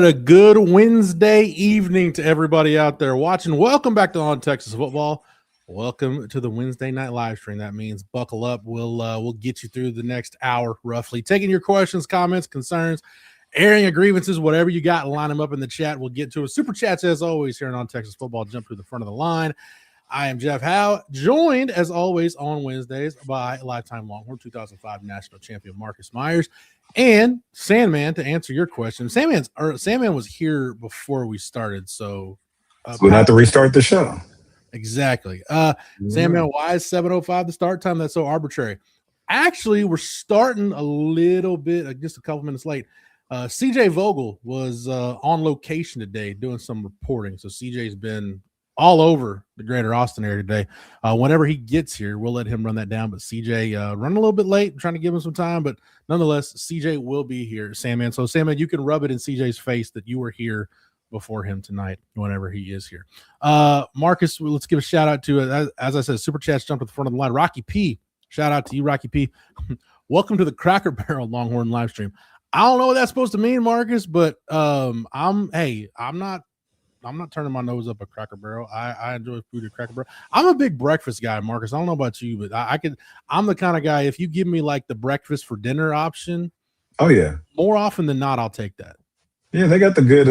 right, a good Wednesday evening to everybody out there watching. Welcome back to On Texas Football. Welcome to the Wednesday night live stream. That means buckle up. We'll get you through the next hour roughly, taking your questions, comments, concerns, airing your grievances, whatever you got. Line them up in the chat. We'll get to it. Super chats as always here on Texas Football. Jump to the front of the line. I am Jeff Howe, joined as always on Wednesdays by lifetime Longhorn 2005 national champion Marcus Myers and Sandman to answer your question. Sandman was here before we started, so we'll have to restart the show. Exactly. Sandman, why is 7:05 the start time? That's so arbitrary. Actually, we're starting a little bit, just a couple minutes late. CJ Vogel was on location today doing some reporting, so CJ's been all over the greater Austin area today. Whenever he gets here, we'll let him run that down. But CJ running a little bit late, trying to give him some time. But nonetheless, CJ will be here, Sandman. So, Sandman, you can rub it in CJ's face that you were here before him tonight whenever he is here. Marcus, let's give a shout-out to, as I said, Super Chats jumped at the front of the line. Rocky P, shout out to you, Rocky P. Welcome to the Cracker Barrel Longhorn live stream. I don't know what that's supposed to mean, Marcus, but I'm not turning my nose up at Cracker Barrel. I enjoy food at Cracker Barrel. I'm a big breakfast guy, Marcus. I don't know about you, but I'm the kind of guy, if you give me like the breakfast for dinner option, oh yeah, more often than not, I'll take that. Yeah, they got the good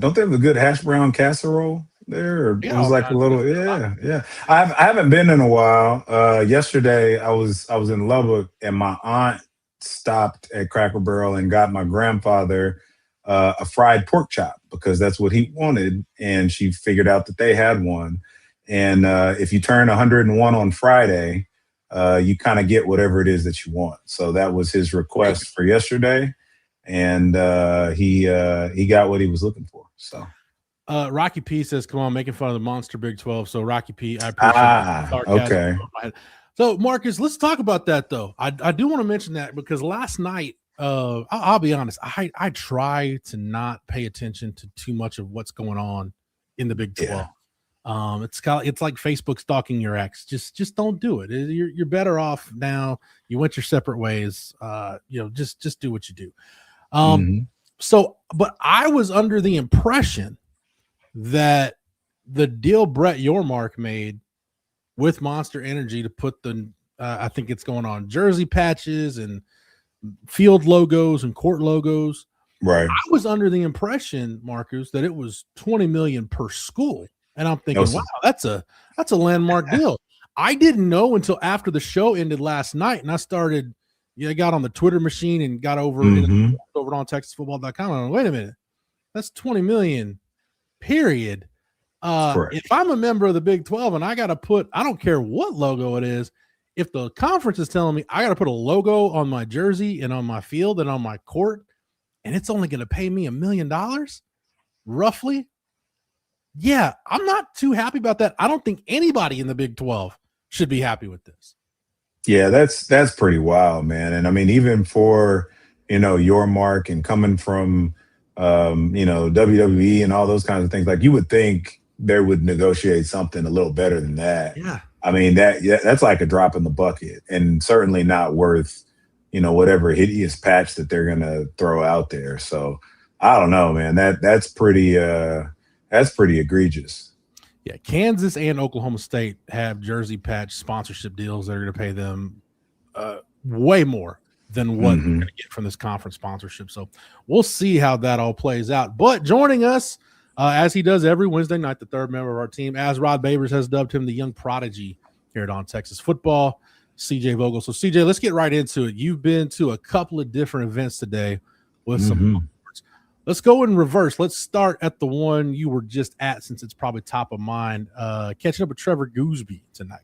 don't they have the good hash brown casserole there? Or Yeah, it was like a little yeah. I haven't been in a while. Yesterday I was in Lubbock and my aunt stopped at Cracker Barrel and got my grandfather a fried pork chop because that's what he wanted, and she figured out that they had one. And if you turn 101 on Friday, you kind of get whatever it is that you want. So that was his request for yesterday, and he got what he was looking for. So Rocky P says, "Come on, making fun of the monster Big 12." So Rocky P, I appreciate okay. So Marcus, let's talk about that though. I do want to mention that because last night, I'll be honest, I try to not pay attention to too much of what's going on in the Big 12. Yeah. It's like Facebook stalking your ex. Just don't do it. You're better off now. You went your separate ways. Just do what you do. So, but I was under the impression that the deal Brett Yormark made with Monster Energy to put the I think it's going on jersey patches and field logos and court logos. Right. I was under the impression, Marcus, that it was $20 million per school. And I'm thinking, wow, that's a landmark deal. I didn't know until after the show ended last night. And I got on the Twitter machine and got over over on TexasFootball.com. And I'm like, wait a minute, that's $20 million, period. If I'm a member of the Big 12 and I got to put, I don't care what logo it is, if the conference is telling me I got to put a logo on my jersey and on my field and on my court, and it's only going to pay me $1 million, roughly, yeah, I'm not too happy about that. I don't think anybody in the Big 12 should be happy with this. Yeah, that's pretty wild, man. And I mean, even for, Yormark and coming from, WWE and all those kinds of things, like you would think they would negotiate something a little better than that. Yeah. I mean, that's like a drop in the bucket and certainly not worth, whatever hideous patch that they're going to throw out there. So I don't know, man, that's pretty egregious. Yeah. Kansas and Oklahoma State have jersey patch sponsorship deals that are going to pay them way more than what they're going to get from this conference sponsorship. So we'll see how that all plays out. But joining us, as he does every Wednesday night, the third member of our team, as Rod Babers has dubbed him, the young prodigy here at On Texas Football, CJ Vogel. So, CJ, let's get right into it. You've been to a couple of different events today with some. Let's go in reverse. Let's start at the one you were just at, since it's probably top of mind. Catching up with Trevor Goosby tonight.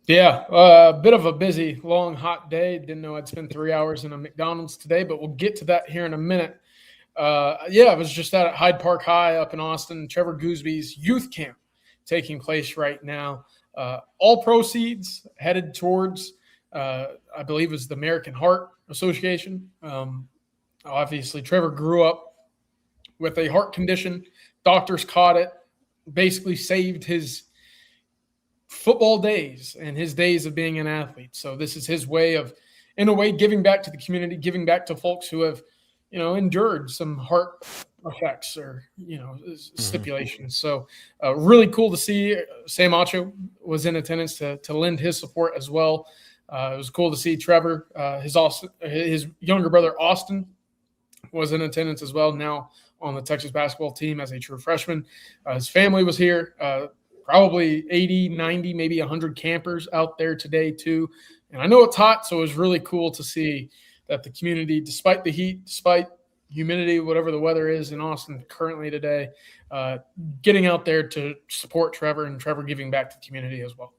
Yeah, a bit of a busy, long, hot day. Didn't know I'd spend 3 hours in a McDonald's today, but we'll get to that here in a minute. I was just at Hyde Park High up in Austin, Trevor Goosby's youth camp taking place right now. All proceeds headed towards, I believe, is the American Heart Association. Obviously, Trevor grew up with a heart condition. Doctors caught it, basically saved his football days and his days of being an athlete. So this is his way of, in a way, giving back to the community, giving back to folks who have, endured some heart effects or, stipulations. So really cool to see Sam Acho was in attendance to lend his support as well. It was cool to see Trevor, his younger brother, Austin, was in attendance as well, now on the Texas basketball team as a true freshman. His family was here, probably 80, 90, maybe 100 campers out there today too. And I know it's hot, so it was really cool to see that the community, despite the heat, despite humidity, whatever the weather is in Austin currently today, getting out there to support Trevor and Trevor giving back to the community as well.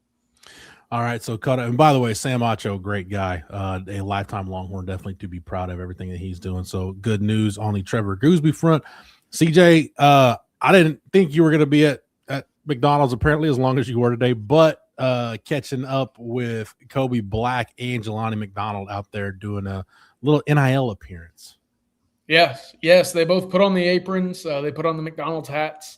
All right, so and by the way, Sam Acho, great guy, a lifetime Longhorn, definitely to be proud of everything that he's doing. So good news on the Trevor Gooseby front. CJ, I didn't think you were going to be at McDonald's apparently as long as you were today, but catching up with Kobe Black and Jelani McDonald out there doing a little NIL appearance. Yes, they both put on the aprons. They put on the McDonald's hats.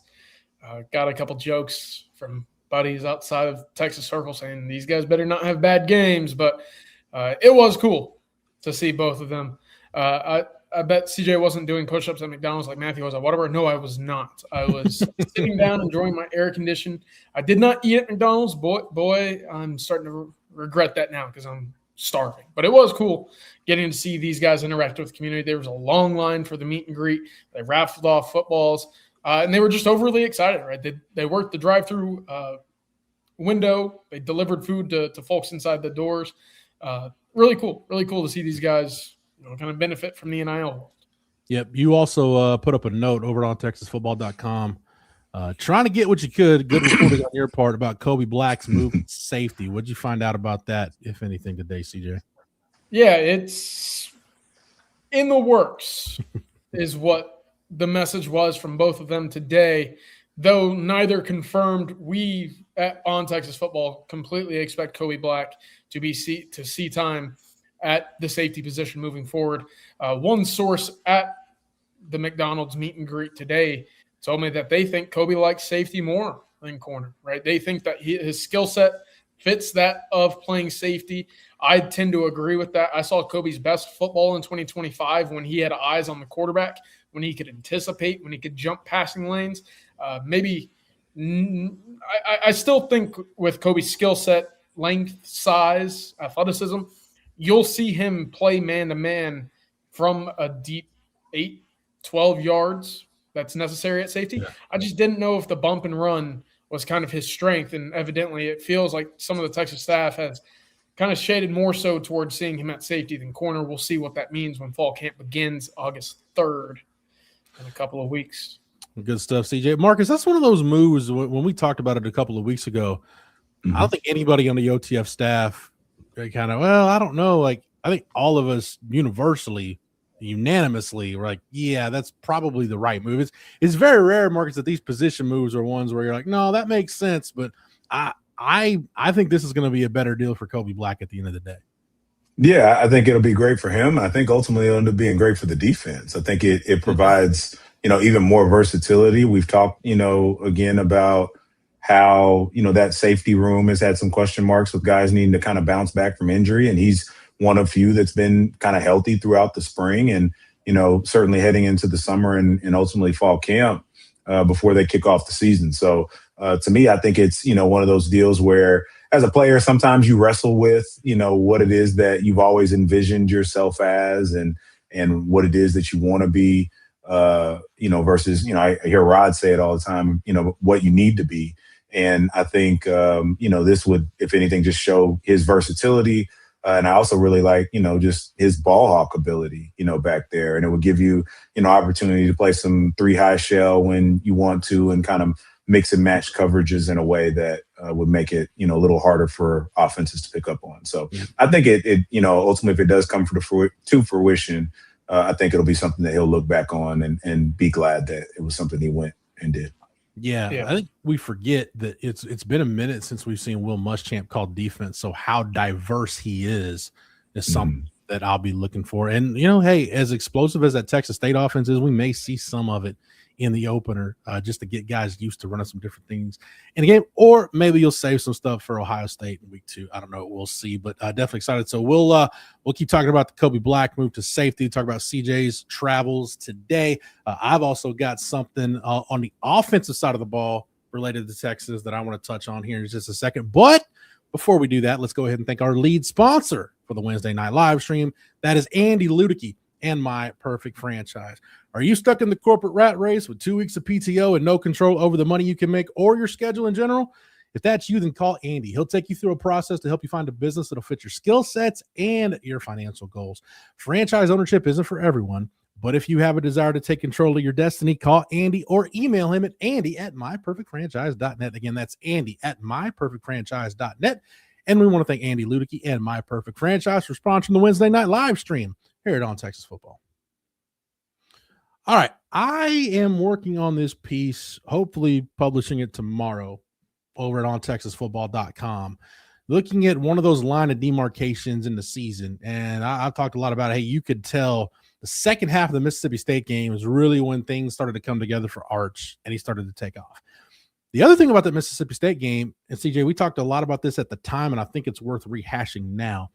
Got a couple jokes from buddies outside of Texas Circle saying these guys better not have bad games, but it was cool to see both of them. I bet CJ wasn't doing push-ups at McDonald's like Matthew was at Whataburger. No, I was not. I was sitting down enjoying my air condition. I did not eat at McDonald's. Boy, I'm starting to regret that now because I'm starving. But it was cool getting to see these guys interact with the community. There was a long line for the meet and greet. They raffled off footballs. And they were just overly excited, right? They worked the drive-through window. They delivered food to folks inside the doors. Really cool to see these guys kind of benefit from the NIL world. Yep. You also put up a note over on TexasFootball.com trying to get what you could. Good reporting on your part about Kobe Black's move to safety. What did you find out about that, if anything, today, CJ? Yeah, it's in the works is what the message was from both of them today, though neither confirmed. We on Texas Football completely expect Kobe Black to see time at the safety position moving forward. One source at the McDonald's meet and greet today told me that they think Kobe likes safety more than corner, right? They think that his skill set fits that of playing safety. I tend to agree with that. I saw Kobe's best football in 2025 when he had eyes on the quarterback, when he could anticipate, when he could jump passing lanes. I still think with Kobe's skill set, length, size, athleticism, you'll see him play man-to-man from a deep 8, 12 yards that's necessary at safety. Yeah. I just didn't know if the bump and run was kind of his strength, and evidently it feels like some of the Texas staff has kind of shaded more so towards seeing him at safety than corner. We'll see what that means when fall camp begins August 3rd in a couple of weeks. Good stuff, CJ. Marcus, that's one of those moves when we talked about it a couple of weeks ago. I don't think anybody on the OTF staff kind of, I don't know. Like, I think all of us unanimously were like, yeah, that's probably the right move. It's very rare, Marcus, that these position moves are ones where you're like, no, that makes sense. But I think this is going to be a better deal for Kobe Black at the end of the day. Yeah, I think it'll be great for him. I think ultimately it'll end up being great for the defense. I think it provides, even more versatility. We've talked, again about how, that safety room has had some question marks with guys needing to kind of bounce back from injury. And he's one of few that's been kind of healthy throughout the spring and, certainly heading into the summer and ultimately fall camp before they kick off the season. So to me, I think it's, one of those deals where as a player, sometimes you wrestle with, what it is that you've always envisioned yourself as and what it is that you want to be, versus, I hear Rod say it all the time, what you need to be. And I think, this would, if anything, just show his versatility. And I also really like, just his ball hawk ability, back there. And it would give you, opportunity to play some 3-high shell when you want to and kind of mix and match coverages in a way that would make it, a little harder for offenses to pick up on. So I think it ultimately, if it does come to fruition, I think it'll be something that he'll look back on and be glad that it was something he went and did. Yeah, I think we forget that it's been a minute since we've seen Will Muschamp call defense. So how diverse he is something that I'll be looking for. And, hey, as explosive as that Texas State offense is, we may see some of it in the opener just to get guys used to running some different things in the game. Or maybe you'll save some stuff for Ohio State in week 2. I don't know. We'll see, but definitely excited. So we'll keep talking about the Kobe Black move to safety, talk about CJ's travels today. I've also got something on the offensive side of the ball related to Texas that I want to touch on here in just a second. But before we do that, let's go ahead and thank our lead sponsor for the Wednesday night live stream. That is Andy Ludicky and My Perfect Franchise. Are you stuck in the corporate rat race with 2 weeks of PTO and no control over the money you can make or your schedule in general? If that's you, then call Andy. He'll take you through a process to help you find a business that'll fit your skill sets and your financial goals. Franchise ownership isn't for everyone, but if you have a desire to take control of your destiny, call Andy or email him at andy@myperfectfranchise.net. Again, that's andy@myperfectfranchise.net. And we want to thank Andy Ludicky and My Perfect Franchise for sponsoring the Wednesday night live stream here at On Texas Football. All right, I am working on this piece, hopefully publishing it tomorrow over at ontexasfootball.com, looking at one of those line of demarcations in the season. And I've talked a lot about, hey, you could tell the second half of the Mississippi State game is really when things started to come together for Arch, and he started to take off. The other thing about the Mississippi State game, and CJ, we talked a lot about this at the time, and I think it's worth rehashing now.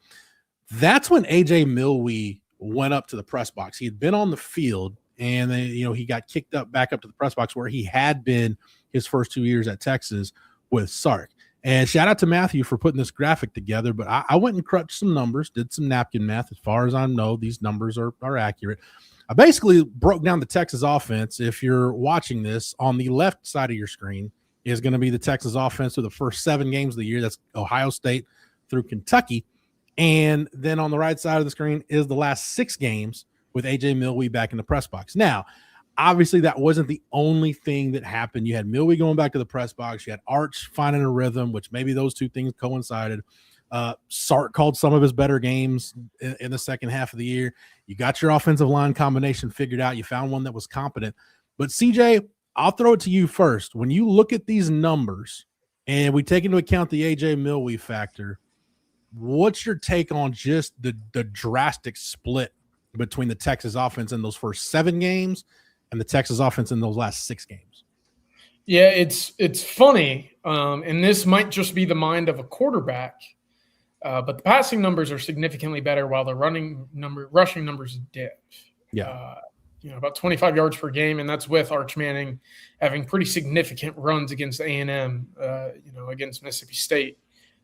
That's when A.J. Milwee went up to the press box. He had been on the field, and then, he got kicked back up to the press box where he had been his first 2 years at Texas with Sark. And shout out to Matthew for putting this graphic together, but I went and crunched some numbers, did some napkin math. As far as I know, these numbers are accurate. I basically broke down the Texas offense. If you're watching this, on the left side of your screen is going to be the Texas offense through the first 7 games of the year. That's Ohio State through Kentucky. And then on the right side of the screen is the last 6 games with A.J. Milwee back in the press box. Now, obviously, that wasn't the only thing that happened. You had Milwee going back to the press box. You had Arch finding a rhythm, which maybe those two things coincided. Sark called some of his better games in the second half of the year. You got your offensive line combination figured out. You found one that was competent. But, CJ, I'll throw it to you first. When you look at these numbers and we take into account the A.J. Milwee factor, what's your take on just the drastic split between the Texas offense in those first 7 games and the Texas offense in those last 6 games? Yeah, it's funny, and this might just be the mind of a quarterback, but the passing numbers are significantly better while the rushing numbers dip. Yeah. About 25 yards per game, and that's with Arch Manning having pretty significant runs against A&M, against Mississippi State,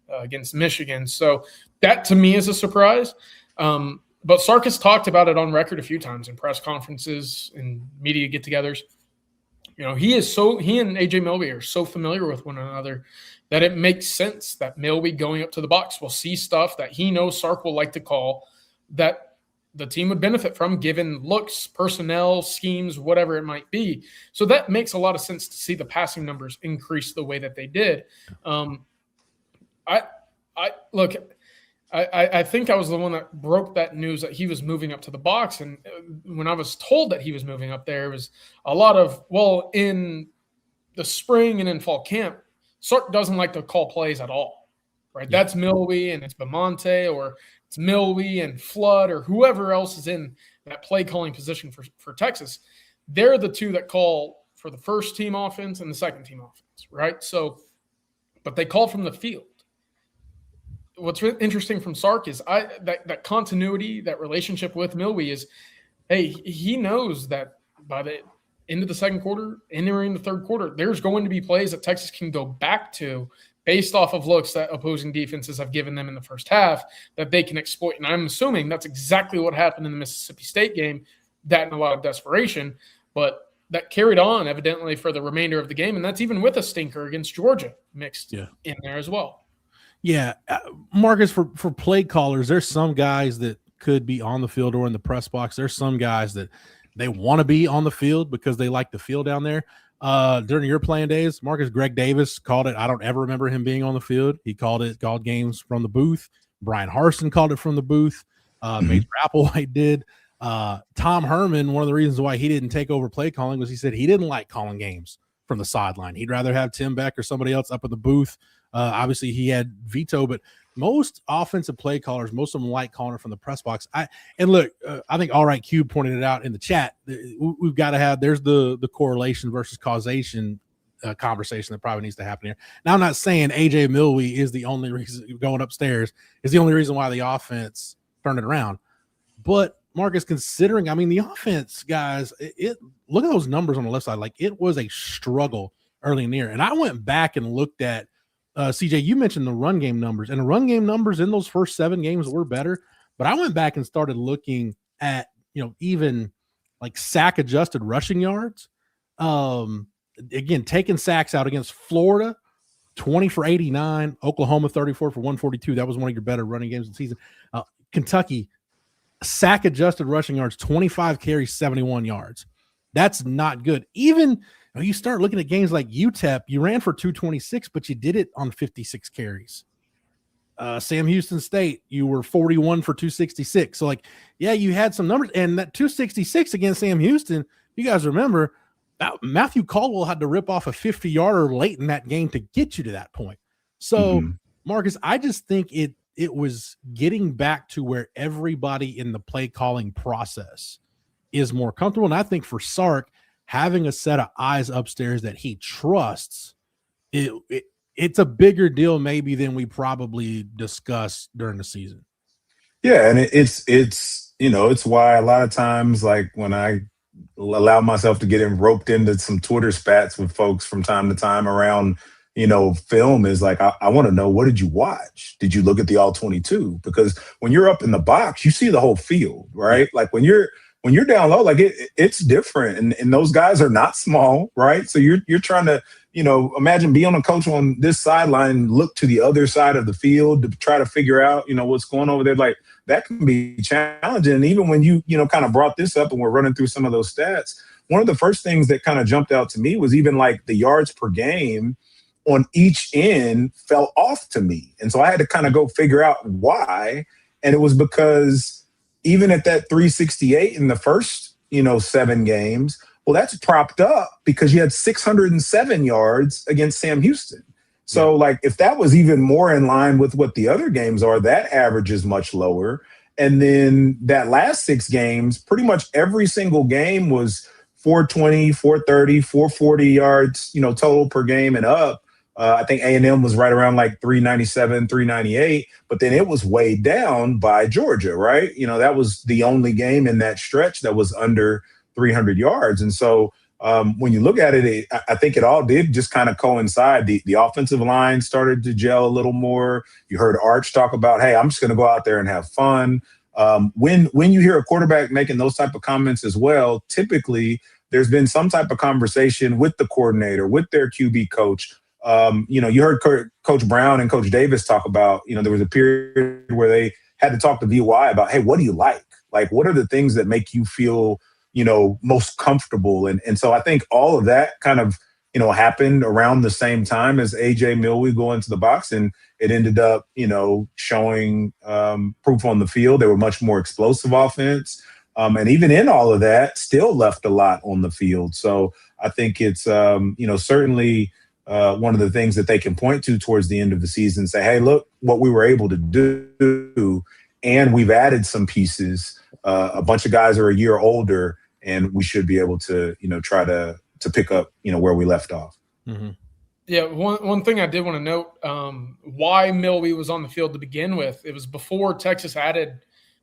against Michigan. So that to me is a surprise. But Sark has talked about it on record a few times in press conferences and media get-togethers. He and A.J. Milwee are so familiar with one another that it makes sense that Milwee going up to the box will see stuff that he knows Sark will like to call that the team would benefit from, given looks, personnel, schemes, whatever it might be. So that makes a lot of sense to see the passing numbers increase the way that they did. I think I was the one that broke that news that he was moving up to the box. And when I was told that he was moving up there, it was a lot of, in the spring and in fall camp, Sark doesn't like to call plays at all, right? Yeah. That's Milwee and it's Bamonte, or it's Milwee and Flood, or whoever else is in that play calling position for Texas. They're the two that call for the first team offense and the second team offense, right? So, but they call from the field. What's interesting from Sark is that continuity, that relationship with Milwee is, hey, he knows that by the end of the second quarter, entering the third quarter, there's going to be plays that Texas can go back to based off of looks that opposing defenses have given them in the first half that they can exploit. And I'm assuming that's exactly what happened in the Mississippi State game, that and a lot of desperation, but that carried on evidently for the remainder of the game. And that's even with a stinker against Georgia mixed in there as well. Yeah, Marcus, for play callers, there's some guys that could be on the field or in the press box. There's some guys that they want to be on the field because they like the field down there. During your playing days, Marcus, Greg Davis called it. I don't ever remember him being on the field. He called games from the booth. Brian Harsin called it from the booth. Major Applewhite did. Tom Herman, one of the reasons why he didn't take over play calling was he said he didn't like calling games from the sideline. He'd rather have Tim Beck or somebody else up in the booth. Obviously, he had veto, but most offensive play callers, most of them like calling it from the press box. I think All Right Cube pointed it out in the chat. We've got to have, there's the correlation versus causation conversation that probably needs to happen here. Now, I'm not saying AJ Milwee is the only reason going upstairs is the only reason why the offense turned it around. But Marcus, considering, I mean, the offense, guys, look at those numbers on the left side. Like, it was a struggle early in the year. And I went back and looked at, CJ, you mentioned the run game numbers, and the run game numbers in those first 7 games were better. But I went back and started looking at, even like sack adjusted rushing yards. Again, taking sacks out against Florida, 20 for 89, Oklahoma 34 for 142. That was one of your better running games of the season. Kentucky, sack adjusted rushing yards, 25 carries, 71 yards. That's not good. Even you start looking at games like UTEP, you ran for 226, but you did it on 56 carries. Sam Houston State, you were 41 for 266. So, you had some numbers. And that 266 against Sam Houston, you guys remember, Matthew Caldwell had to rip off a 50-yarder late in that game to get you to that point. So, Marcus, I just think it was getting back to where everybody in the play calling process is more comfortable. And I think for Sark, having a set of eyes upstairs that he trusts, it's a bigger deal maybe than we probably discussed during the season. Yeah, and it's why a lot of times, like when I allow myself to get roped into some Twitter spats with folks from time to time around, film, is like, I want to know, what did you watch? Did you look at the all 22? Because when you're up in the box, you see the whole field, right? Like when you're down low, like it's different. And those guys are not small, right? So you're trying to, imagine being a coach on this sideline, look to the other side of the field to try to figure out, what's going over there. Like that can be challenging. And even when you kind of brought this up and we're running through some of those stats, one of the first things that kind of jumped out to me was even like the yards per game on each end fell off to me. And so I had to kind of go figure out why. And it was because even at that 368 in the first, 7 games, well, that's propped up because you had 607 yards against Sam Houston. So, like, if that was even more in line with what the other games are, that average is much lower. And then that last 6 games, pretty much every single game was 420, 430, 440 yards, total per game and up. I think A&M was right around like 397, 398, but then it was weighed down by Georgia, right? That was the only game in that stretch that was under 300 yards. And so when you look at it, I think it all did just kind of coincide. The offensive line started to gel a little more. You heard Arch talk about, hey, I'm just going to go out there and have fun. When you hear a quarterback making those type of comments as well, typically there's been some type of conversation with the coordinator, with their QB coach. You heard Coach Brown and Coach Davis talk about, there was a period where they had to talk to VY about, hey, what do you like? Like, what are the things that make you feel, most comfortable? And so I think all of that kind of, happened around the same time as AJ Milwee going to the box. And it ended up, showing proof on the field. They were much more explosive offense. And even in all of that, still left a lot on the field. So I think it's, certainly one of the things that they can point to towards the end of the season and say, hey, look what we were able to do. And we've added some pieces. A bunch of guys are a year older, and we should be able to, try to pick up, where we left off. Mm-hmm. Yeah, one thing I did want to note, why Milwee was on the field to begin with, it was before Texas added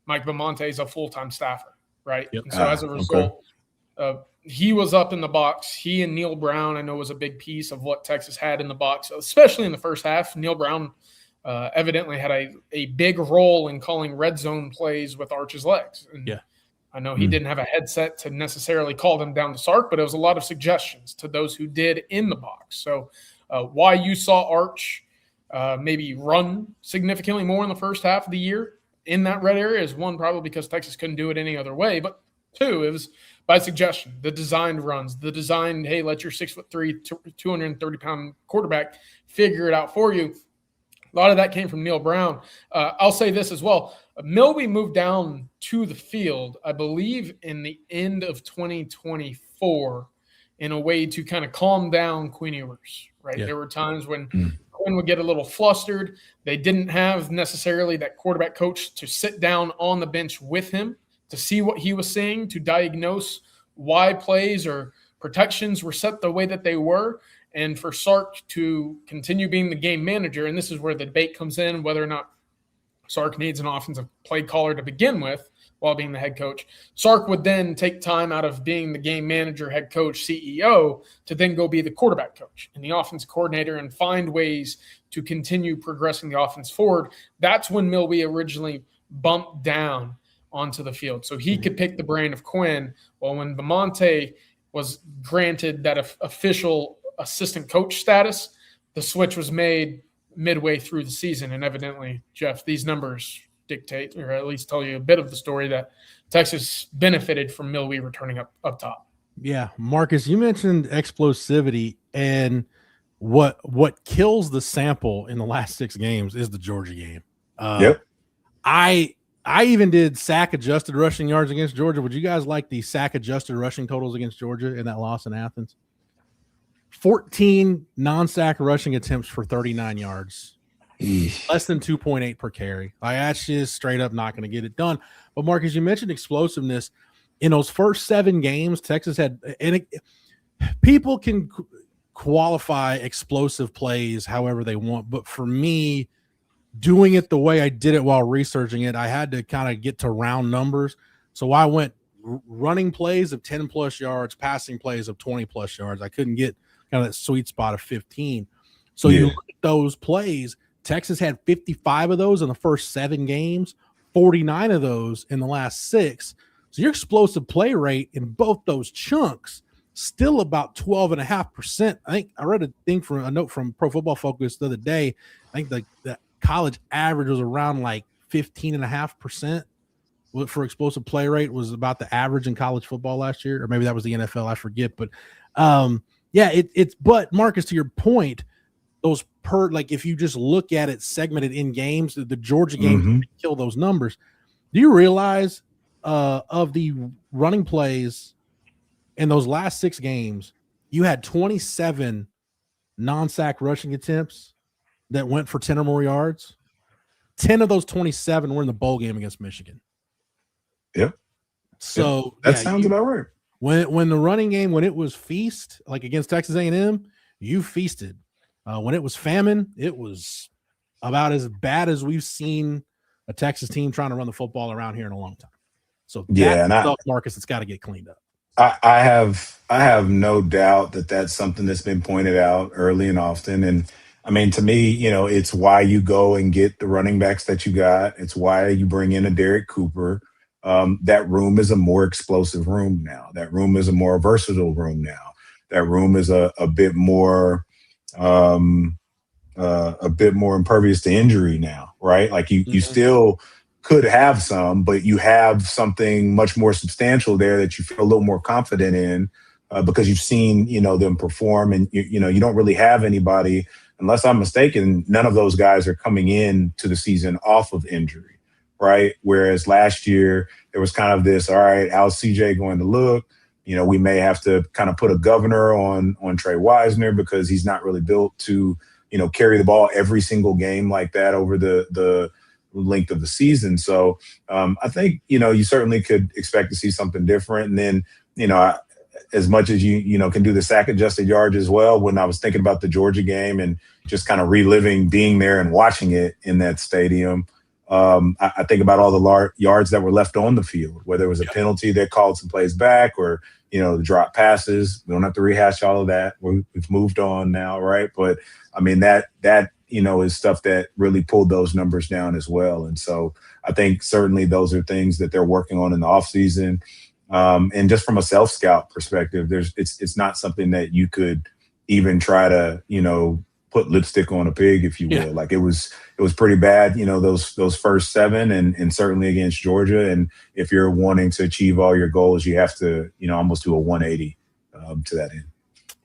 Mike Bamonte as a full-time staffer, right? Yep. And so as a result, he was up in the box. He and Neil Brown, I know, was a big piece of what Texas had in the box, especially in the first half. Neil Brown evidently had a big role in calling red zone plays with Arch's legs. And yeah. I know he didn't have a headset to necessarily call them down to Sark, but it was a lot of suggestions to those who did in the box. So why you saw Arch maybe run significantly more in the first half of the year in that red area is, one, probably because Texas couldn't do it any other way, but 2, it was by suggestion, the designed runs, the designed, hey, let your 6'3", 230-pound quarterback figure it out for you. A lot of that came from Neil Brown. I'll say this as well. Milwee moved down to the field, I believe, in the end of 2024 in a way to kind of calm down Queen Ewers, right? Yeah. There were times when Quinn would get a little flustered. They didn't have necessarily that quarterback coach to sit down on the bench with him to see what he was seeing, to diagnose why plays or protections were set the way that they were, and for Sark to continue being the game manager. And this is where the debate comes in, whether or not Sark needs an offensive play caller to begin with while being the head coach. Sark would then take time out of being the game manager, head coach, CEO to then go be the quarterback coach and the offense coordinator and find ways to continue progressing the offense forward. That's when Milby originally bumped down onto the field. So he could pick the brain of Quinn. Well, when Bamonte was granted that official assistant coach status, the switch was made midway through the season. And evidently, Jeff, these numbers dictate, or at least tell you a bit of the story, that Texas benefited from Milby returning up top. Yeah, Marcus, you mentioned explosivity, and what kills the sample in the last 6 games is the Georgia game. Yep. I even did sack adjusted rushing yards against Georgia. Would you guys like the sack adjusted rushing totals against Georgia in that loss in Athens? 14 non-sack rushing attempts for 39 yards. Less than 2.8 per carry. That's just straight up not going to get it done. But Marcus, you mentioned explosiveness. In those first 7 games, Texas had, and people can qualify explosive plays however they want. But for me, doing it the way I did it while researching it, I had to kind of get to round numbers. So I went running plays of 10 plus yards, passing plays of 20 plus yards. I couldn't get kind of that sweet spot of 15. So you look at those plays. Texas had 55 of those in the first 7 games, 49 of those in the last 6. So your explosive play rate in both those chunks still about 12.5%. I think I read a note from Pro Football Focus the other day. I think the college average was around like 15.5% for explosive play rate was about the average in college football last year, or maybe that was the NFL. I forget, but but Marcus, to your point, those if you just look at it segmented in games, the Georgia game kill those numbers. Do you realize of the running plays in those last 6 games, you had 27 non-sack rushing attempts that went for 10 or more yards? 10 of those 27 were in the bowl game against Michigan. Yep. So that sounds about right. When the running game, when it was feast, like against Texas A&M, you feasted. When it was famine, it was about as bad as we've seen a Texas team trying to run the football around here in a long time. So Marcus, it's got to get cleaned up. I have no doubt that that's something that's been pointed out early and often. And I mean, to me, it's why you go and get the running backs that you got. It's why you bring in a Derek Cooper. That room is a more explosive room now. That room is a more versatile room now. That room is a bit more impervious to injury now, right? Like you still could have some, but you have something much more substantial there that you feel a little more confident in because you've seen, them perform, and you don't really have anybody, unless I'm mistaken, none of those guys are coming in to the season off of injury, right? Whereas last year there was kind of this, all right, how's CJ going to look? We may have to kind of put a governor on Trey Wisner because he's not really built to, carry the ball every single game like that over the length of the season. So I think, you certainly could expect to see something different. And then, as much as you can do the sack adjusted yards as well, when I was thinking about the Georgia game and just kind of reliving being there and watching it in that stadium, I think about all the yards that were left on the field, whether it was a penalty that called some plays back or, the drop passes. We don't have to rehash all of that. We've moved on now, right? But I mean, that is stuff that really pulled those numbers down as well. And so I think certainly those are things that they're working on in the offseason. And just from a self-scout perspective, it's not something that you could even try to, put lipstick on a pig, if you will. Like it was pretty bad, those first 7 and certainly against Georgia. And if you're wanting to achieve all your goals, you have to, almost do a 180 to that end.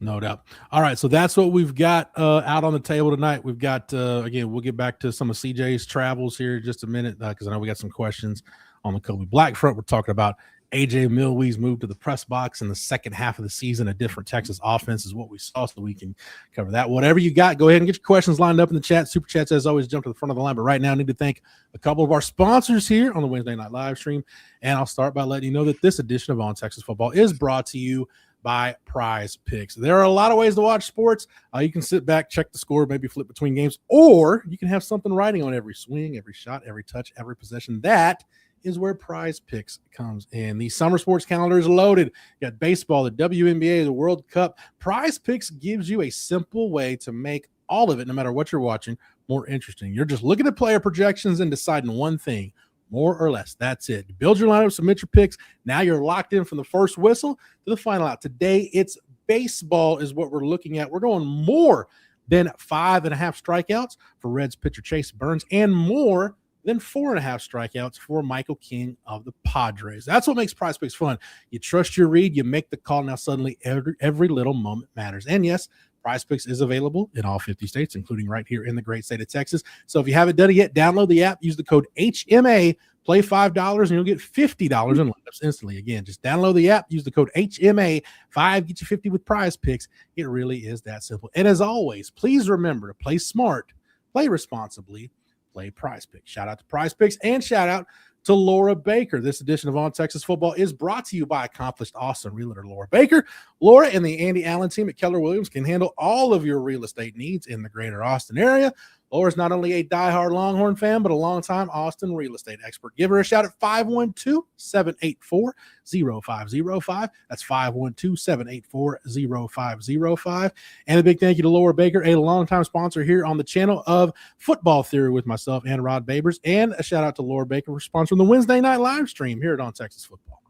No doubt. All right. So that's what we've got out on the table tonight. We've got, again, we'll get back to some of CJ's travels here in just a minute because I know we got some questions on the Kobe Black front. We're talking about AJ Milwee's move to the press box in the second half of the season, a different Texas offense is what we saw, so we can cover that. Whatever you got, go ahead and get your questions lined up in the chat. Super chats, as always, jump to the front of the line. But right now, I need to thank a couple of our sponsors here on the Wednesday night live stream. And I'll start by letting you know that this edition of On Texas Football is brought to you by Prize Picks. There are a lot of ways to watch sports. You can sit back, check the score, maybe flip between games, or you can have something riding on every swing, every shot, every touch, every possession. That is where Prize Picks comes in. The summer sports calendar is loaded. You got baseball, the WNBA, the World Cup. Prize Picks gives you a simple way to make all of it, no matter what you're watching, more interesting. You're just looking at player projections and deciding one thing, more or less. That's it. You build your lineup, submit your picks. Now you're locked in from the first whistle to the final out. Today, it's baseball is what we're looking at. We're going more than 5.5 strikeouts for Reds pitcher Chase Burns and more than 4.5 strikeouts for Michael King of the Padres. That's what makes Prize Picks fun. You trust your read, you make the call. Now suddenly every little moment matters. And yes, Prize Picks is available in all 50 states, including right here in the great state of Texas. So if you haven't done it yet, download the app, use the code HMA, play $5, and you'll get $50 in lineups instantly. Again, just download the app, use the code HMA, 5 get you 50 with Prize Picks. It really is that simple. And as always, please remember to play smart, play responsibly, play Prize Picks. Shout out to Prize Picks and shout out to Laura Baker. This edition of On Texas Football is brought to you by accomplished Austin realtor Laura Baker. Laura and the Andy Allen team at Keller Williams can handle all of your real estate needs in the greater Austin area. Laura's not only a diehard Longhorn fan, but a longtime Austin real estate expert. Give her a shout at 512-784-0505. That's 512-784-0505. And a big thank you to Laura Baker, a longtime sponsor here on the channel of Football Theory with myself and Rod Babers. And a shout out to Laura Baker for sponsoring the Wednesday night live stream here at On Texas Football.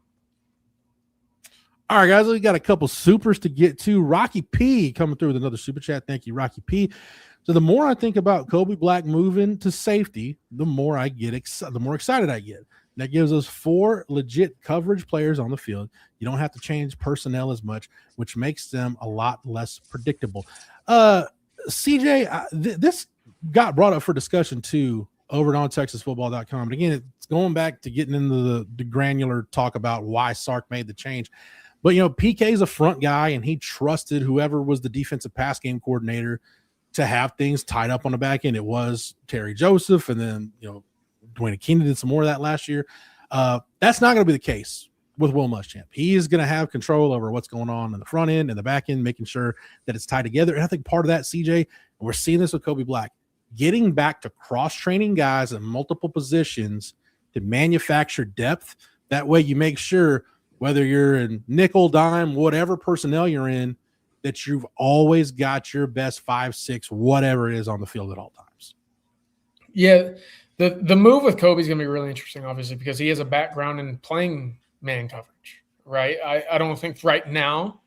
All right, guys, we got a couple supers to get to. Rocky P coming through with another super chat. Thank you, Rocky P. So the more I think about Kobe Black moving to safety, the more I get the more excited I get. That gives us 4 legit coverage players on the field. You don't have to change personnel as much, which makes them a lot less predictable. CJ, this got brought up for discussion too over at ontexasfootball.com. And again, it's going back to getting into the granular talk about why Sark made the change. But, PK is a front guy, and he trusted whoever was the defensive pass game coordinator to have things tied up on the back end. It was Terry Joseph, and then, Dwayne Keenan did some more of that last year. That's not going to be the case with Will Muschamp. He is going to have control over what's going on in the front end and the back end, making sure that it's tied together. And I think part of that, CJ, and we're seeing this with Kobe Black, getting back to cross-training guys in multiple positions to manufacture depth. That way you make sure whether you're in nickel, dime, whatever personnel you're in, that you've always got your best 5, 6, whatever it is on the field at all times. Yeah, the move with Kobe is going to be really interesting, obviously, because he has a background in playing man coverage, right? I don't think right now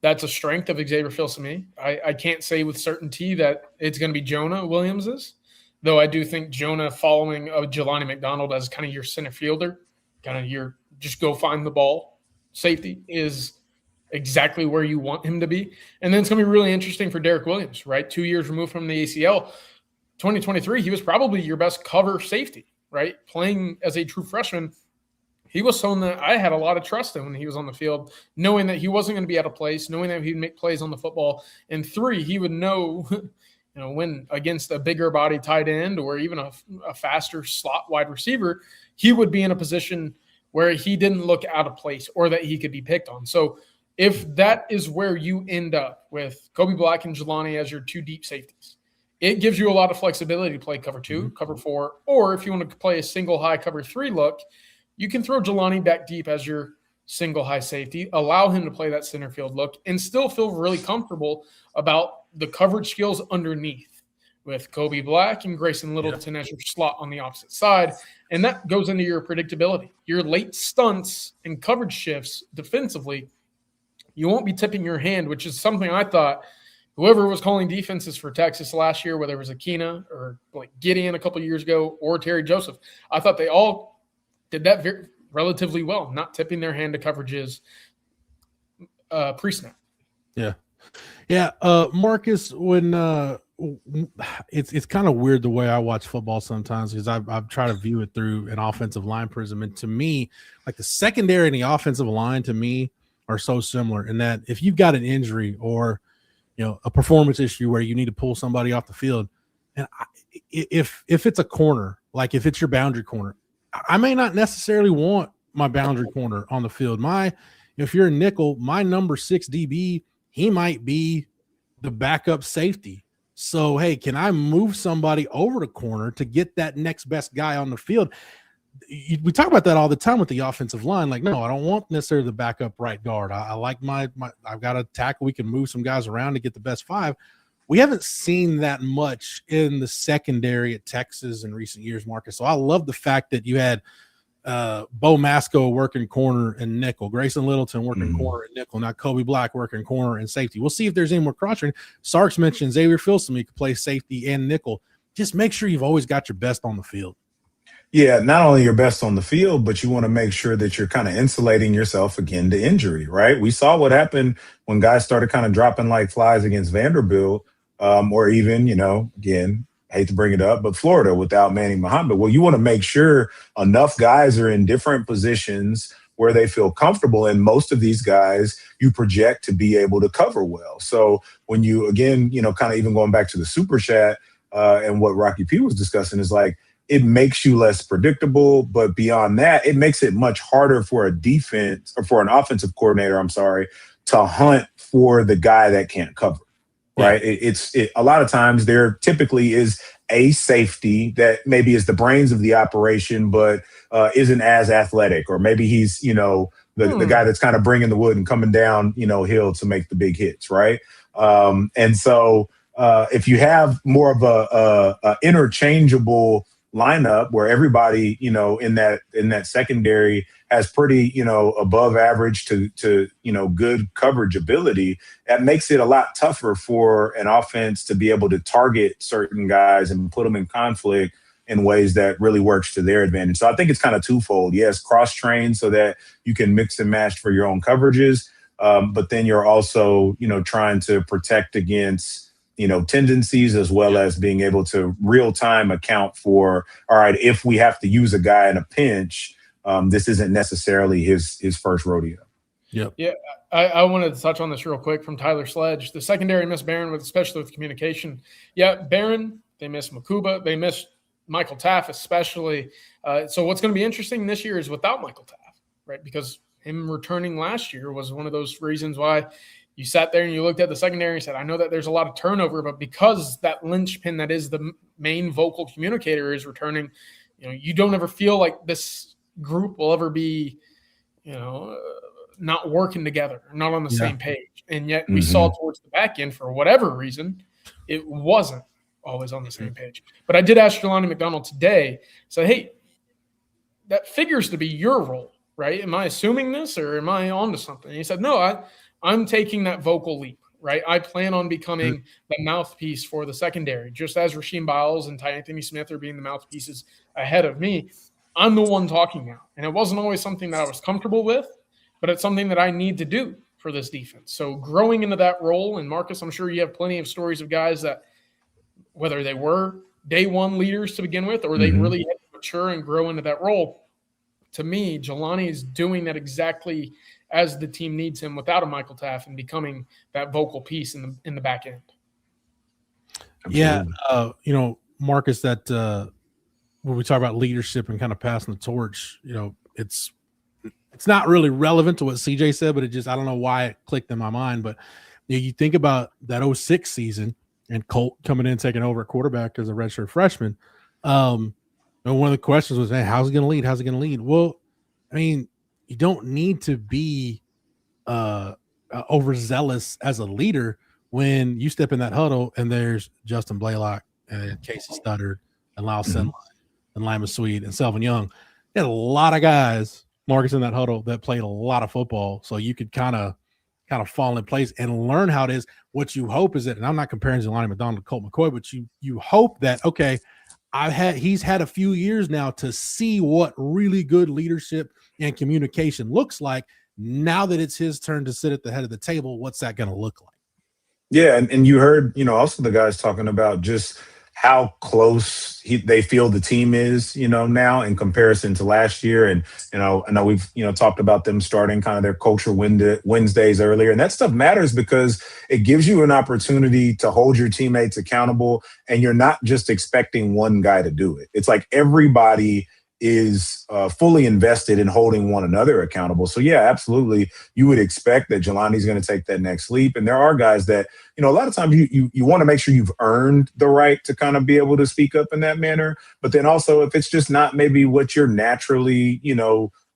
that's a strength of Xavier Filsaime. I can't say with certainty that it's going to be Jonah Williams's, though I do think Jonah following Jelani McDonald as kind of your center fielder, kind of your just go find the ball safety is exactly where you want him to be. And then it's going to be really interesting for Derek Williams, right? 2 years removed from the ACL. 2023, he was probably your best cover safety, right? Playing as a true freshman, he was someone that I had a lot of trust in when he was on the field, knowing that he wasn't going to be out of place, knowing that he'd make plays on the football. And 3, he would know, when against a bigger body tight end or even a faster slot wide receiver, he would be in a position where he didn't look out of place or that he could be picked on. So if that is where you end up with Kobe Black and Jelani as your 2 deep safeties, it gives you a lot of flexibility to play cover 2, cover 4, or if you want to play a single high cover 3 look, you can throw Jelani back deep as your single high safety, allow him to play that center field look, and still feel really comfortable about the coverage skills underneath with Kobe Black and Grayson Littleton as your slot on the opposite side. And that goes into your predictability. Your late stunts and coverage shifts defensively, you won't be tipping your hand, which is something I thought whoever was calling defenses for Texas last year, whether it was Akina or like Gideon a couple of years ago or Terry Joseph, I thought they all did that relatively well, not tipping their hand to coverages pre-snap. Yeah. Yeah, Marcus, when it's kind of weird the way I watch football sometimes because I've tried to view it through an offensive line prism, and to me, like the secondary and the offensive line to me are so similar in that if you've got an injury or a performance issue where you need to pull somebody off the field, and if it's a corner, like if it's your boundary corner, I may not necessarily want my boundary corner on the field. If you're a nickel, my number 6 DB, he might be the backup safety. So, hey, can I move somebody over the corner to get that next best guy on the field? We talk about that all the time with the offensive line. Like, no, I don't want necessarily the backup right guard. I like I've got a tackle. We can move some guys around to get the best 5. We haven't seen that much in the secondary at Texas in recent years, Marcus. So I love the fact that you had Bo Masco working corner and nickel, Grayson Littleton working corner and nickel, not Kobe Black working corner and safety. We'll see if there's any more cross-training. Sarks mentioned Xavier Filson, he could play safety and nickel. Just make sure you've always got your best on the field. Yeah, not only your best on the field, but you want to make sure that you're kind of insulating yourself again to injury, right? We saw what happened when guys started kind of dropping like flies against Vanderbilt, or even, again, hate to bring it up, but Florida without Manny Muhammad. Well, you want to make sure enough guys are in different positions where they feel comfortable. And most of these guys you project to be able to cover well. So when you, again, kind of even going back to the super chat and what Rocky P was discussing is like, it makes you less predictable, but beyond that, it makes it much harder for a defense or for an offensive coordinator, to hunt for the guy that can't cover. Right. Yeah. A lot of times there typically is a safety that maybe is the brains of the operation, but isn't as athletic, or maybe he's, the guy that's kind of bringing the wood and coming down, hill to make the big hits. Right. And so if you have more of a interchangeable lineup where everybody, in that secondary has pretty, above average to good coverage ability, that makes it a lot tougher for an offense to be able to target certain guys and put them in conflict in ways that really works to their advantage. So I think it's kind of twofold. Yes, cross-train so that you can mix and match for your own coverages, but then you're also, trying to protect against tendencies, as well as being able to real time account for, all right, if we have to use a guy in a pinch, this isn't necessarily his first rodeo. Yep. Yeah. I wanted to touch on this real quick from Tyler Sledge. The secondary missed Barron, especially with communication. Yeah, Barron, they missed Makuba, they missed Michael Taff, especially. So what's going to be interesting this year is without Michael Taff, right? Because him returning last year was one of those reasons why you sat there and you looked at the secondary and said, I know that there's a lot of turnover, but because that linchpin that is the main vocal communicator is returning, you don't ever feel like this group will ever be, not working together, not on the same page. And yet we saw towards the back end, for whatever reason, it wasn't always on the same page. But I did ask Jelani McDonald today, say, hey, that figures to be your role, right? Am I assuming this or am I on to something? And he said, no, I'm taking that vocal leap, right? I plan on becoming the mouthpiece for the secondary, just as Rasheem Biles and Ty Anthony Smith are being the mouthpieces ahead of me. I'm the one talking now. And it wasn't always something that I was comfortable with, but it's something that I need to do for this defense. So growing into that role, and Marcus, I'm sure you have plenty of stories of guys that, whether they were day one leaders to begin with, or they really had to mature and grow into that role. To me, Jelani is doing that exactly as the team needs him without a Michael Taff, and becoming that vocal piece in the back end. Absolutely. Yeah. Marcus, that when we talk about leadership and kind of passing the torch, it's not really relevant to what CJ said, but I don't know why it clicked in my mind. But you think about that 06 season and Colt coming in, taking over at quarterback as a redshirt freshman. And one of the questions was, hey, how's he going to lead? How's he going to lead? Well, I mean, you don't need to be overzealous as a leader when you step in that huddle and there's Justin Blaylock and Casey Studdard and Lyle Sinline and Lima Swede and Selvin Young. They had a lot of guys, Marcus, in that huddle that played a lot of football. So you could kind of fall in place and learn how it is. What you hope is that, and I'm not comparing Jelani McDonald to Colt McCoy, but you hope that, okay, he's had a few years now to see what really good leadership and communication looks like. Now that it's his turn to sit at the head of the table, what's that going to look like? Yeah, and you heard, also the guys talking about just how close they feel the team is, now in comparison to last year. And, I know we've, talked about them starting kind of their culture Wednesdays earlier. And that stuff matters because it gives you an opportunity to hold your teammates accountable. And you're not just expecting one guy to do it. It's like everybody is fully invested in holding one another accountable. So, yeah, absolutely. You would expect that Jelani's going to take that next leap. And there are guys that, a lot of times you want to make sure you've earned the right to kind of be able to speak up in that manner. But then also, if it's just not maybe what you're naturally,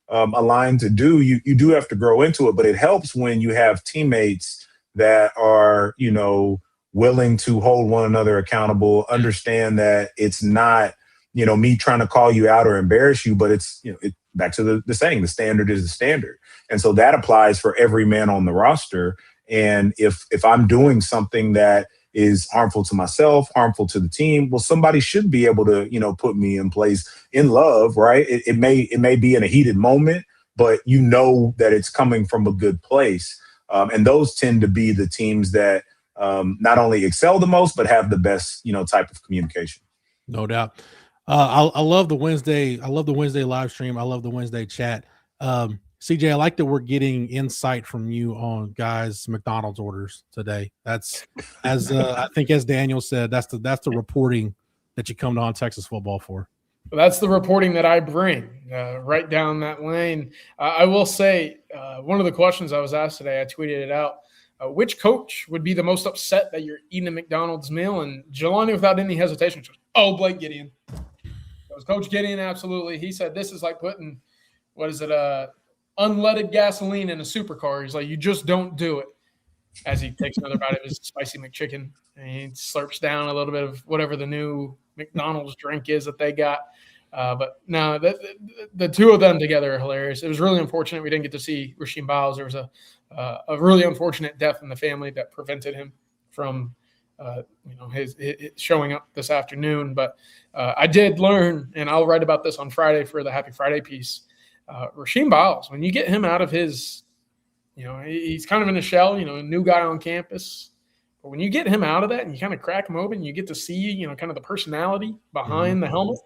aligned to do, you do have to grow into it. But it helps when you have teammates that are, willing to hold one another accountable, understand that it's not, me trying to call you out or embarrass you, but it's, back to the saying, the standard is the standard. And so that applies for every man on the roster. And if I'm doing something that is harmful to myself, harmful to the team, well, somebody should be able to, put me in place in love, right? It may be in a heated moment, but that it's coming from a good place. And those tend to be the teams that not only excel the most, but have the best, type of communication. No doubt. I love the Wednesday. I love the Wednesday live stream. I love the Wednesday chat. CJ, I like that we're getting insight from you on guys' McDonald's orders today. That's I think as Daniel said, that's the reporting that you come to On Texas Football for. That's the reporting that I bring right down that lane. I will say one of the questions I was asked today, I tweeted it out. Which coach would be the most upset that you're eating a McDonald's meal? And Jelani, without any hesitation, goes, Blake Gideon. It was Coach Gideon, absolutely. He said this is like putting, unleaded gasoline in a supercar. He's like, you just don't do it. As he takes another bite of his spicy McChicken and he slurps down a little bit of whatever the new McDonald's drink is that they got. But no, the two of them together are hilarious. It was really unfortunate we didn't get to see Rasheem Biles. There was a really unfortunate death in the family that prevented him from his showing up this afternoon. But I did learn, and I'll write about this on Friday for the Happy Friday piece. Rasheem Biles, when you get him out of his, he's kind of in a shell, a new guy on campus. But when you get him out of that and you kind of crack him open, you get to see, kind of the personality behind the helmet.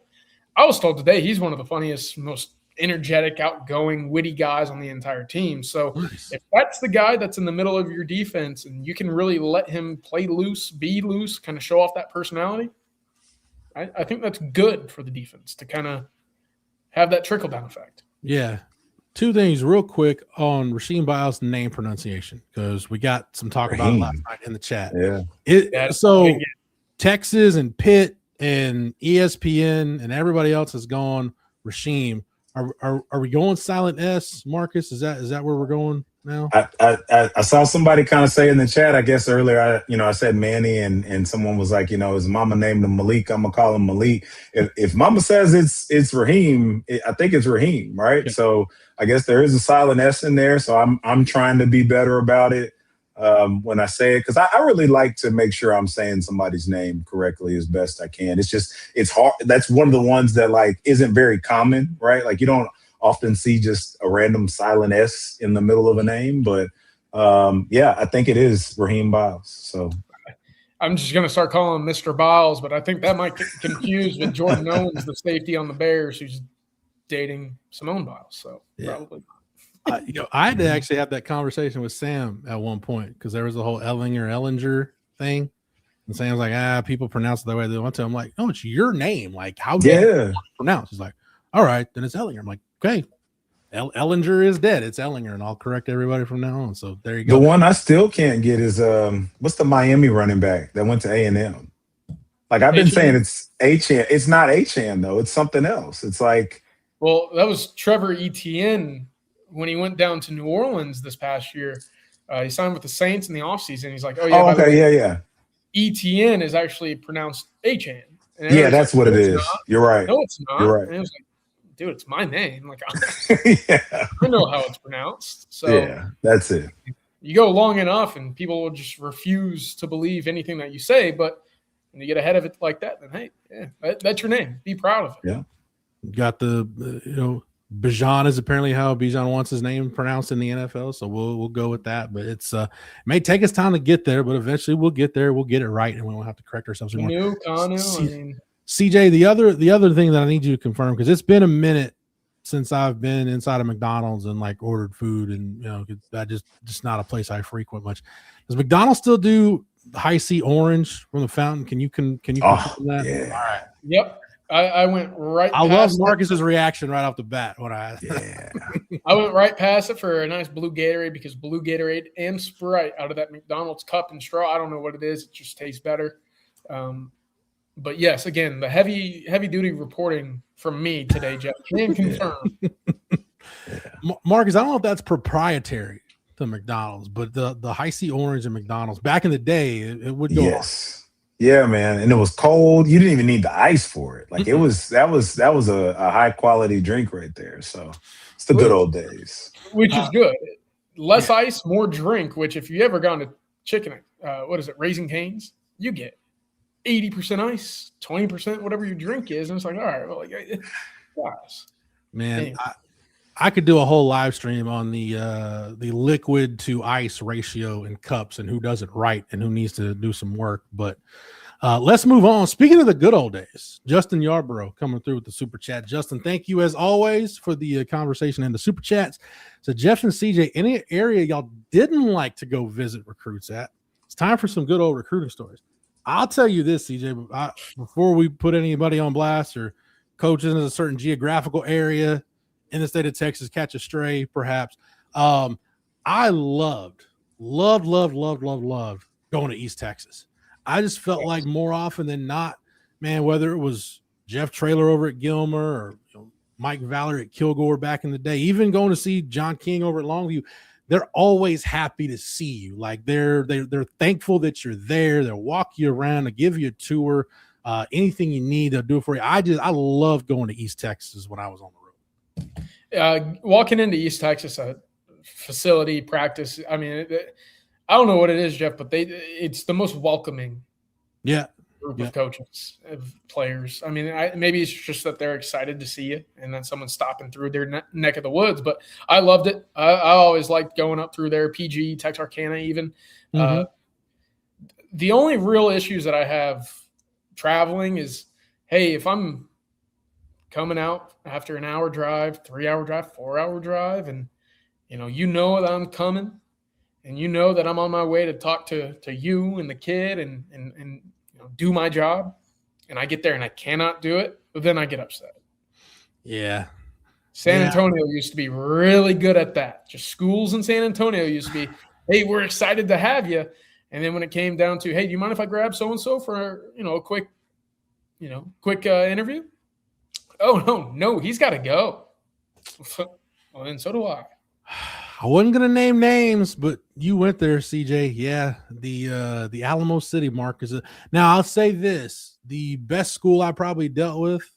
I was told today he's one of the funniest, most energetic, outgoing, witty guys on the entire team. So if that's the guy that's in the middle of your defense and you can really let him play loose, be loose, kind of show off that personality, I think that's good for the defense to kind of have that trickle-down effect. Yeah. Two things real quick on Rasheem Biles' name pronunciation, because we got some talk about it last night in the chat. Yeah. So Texas and Pitt and ESPN and everybody else has gone Rasheem. Are we going silent S, Marcus? Is that where we're going now? I saw somebody kind of say in the chat, I guess earlier, I said Manny and someone was like, his mama named him Malik. I'm gonna call him Malik. If mama says it's Raheem, I think it's Raheem, right? Yeah. So I guess there is a silent S in there. So I'm trying to be better about it when I say it, because I really like to make sure I'm saying somebody's name correctly as best I can. It's hard. That's one of the ones that like isn't very common, right? Like you don't often see just a random silent S in the middle of a name, but I think it is Raheem Biles. So I'm just going to start calling him Mr. Biles, but I think that might get confused with Jordan Owens, the safety on the Bears, who's dating Simone Biles. So probably. I had to actually have that conversation with Sam at one point because there was a whole Ellinger thing. And Sam's like, people pronounce it the way they want to. I'm like, no, it's your name. Like, how do you pronounce? He's like, all right, then it's Ellinger. I'm like, okay. Ellinger is dead. It's Ellinger, and I'll correct everybody from now on. So there you go. The one I still can't get is what's the Miami running back that went to A&M? Like I've been saying, it's Achane. It's not Achane though. It's something else. It's like, well, that was Trevor Etienne when he went down to New Orleans this past year. He signed with the Saints in the offseason. He's like, Etienne is actually pronounced Achane. Yeah, that's what it is. Not. You're right. No, it's not. You're right. And it was like, dude, it's my name. Like, I know how it's pronounced. So yeah, that's it. You go long enough, and people will just refuse to believe anything that you say. But when you get ahead of it like that, then hey, that's your name. Be proud of it. Yeah. Got the Bijan is apparently how Bijan wants his name pronounced in the NFL, so we'll go with that. But it may take us time to get there, but eventually we'll get there. We'll get it right, and we won't have to correct ourselves anymore. Kanu, CJ, the other thing that I need you to confirm, because it's been a minute since I've been inside of McDonald's and like ordered food, and that just not a place I frequent much. Does McDonald's still do high C orange from the fountain? Can you confirm that? Yeah. All right. Yep. I went right. I love Marcus's reaction right off the bat when I went right past it for a nice blue Gatorade, because blue Gatorade and Sprite out of that McDonald's cup and straw, I don't know what it is. It just tastes better. But yes, again, the heavy duty reporting from me today, Jeff. Can confirm. Marcus, I don't know if that's proprietary to McDonald's, but the high C orange in McDonald's back in the day, it would go. Yes. Yeah, man, and it was cold. You didn't even need the ice for it. Like that was a high quality drink right there. So it's the good old days. Which is good. Less ice, more drink. Which, if you ever gone to chicken, Raising Cane's, you get 80% ice, 20% whatever your drink is, and it's like, all right, well, guys, man, anyway. I could do a whole live stream on the liquid to ice ratio in cups and who does it right and who needs to do some work. But let's move on. Speaking of the good old days, Justin Yarborough coming through with the super chat. Justin, thank you as always for the conversation and the super chats. So Jeff and CJ, any area y'all didn't like to go visit recruits at? It's time for some good old recruiting stories. I'll tell you this, CJ, before we put anybody on blast or coaches in a certain geographical area in the state of Texas, catch a stray, perhaps. I loved going to East Texas. I just felt like more often than not, man, whether it was Jeff Traylor over at Gilmer or Mike Valerie at Kilgore back in the day, even going to see John King over at Longview, they're always happy to see you. Like they're thankful that you're there. They'll walk you around, they'll give you a tour, anything you need, they'll do it for you. I love going to East Texas when I was on the road. Walking into East Texas, facility practice. I mean, I don't know what it is, Jeff, but it's the most welcoming group of coaches, of players. I mean, maybe it's just that they're excited to see you and that someone's stopping through their neck of the woods. But I loved it. I always liked going up through there, PG, Texarkana even. Mm-hmm. The only real issues that I have traveling is, hey, if I'm coming out after an hour drive, 3-hour drive, 4-hour drive, and that I'm coming, and that I'm on my way to talk to you and the kid and do my job, and I get there and I cannot do it, but then I get upset. Yeah. San Antonio used to be really good at that. Just schools in San Antonio used to be, hey, we're excited to have you. And then when it came down to, hey, do you mind if I grab so-and-so for, a quick interview? Oh, no, he's got to go. Well, then so do I. I wasn't going to name names, but you went there, CJ. Yeah, the Alamo City mark is now I'll say this. The best school I probably dealt with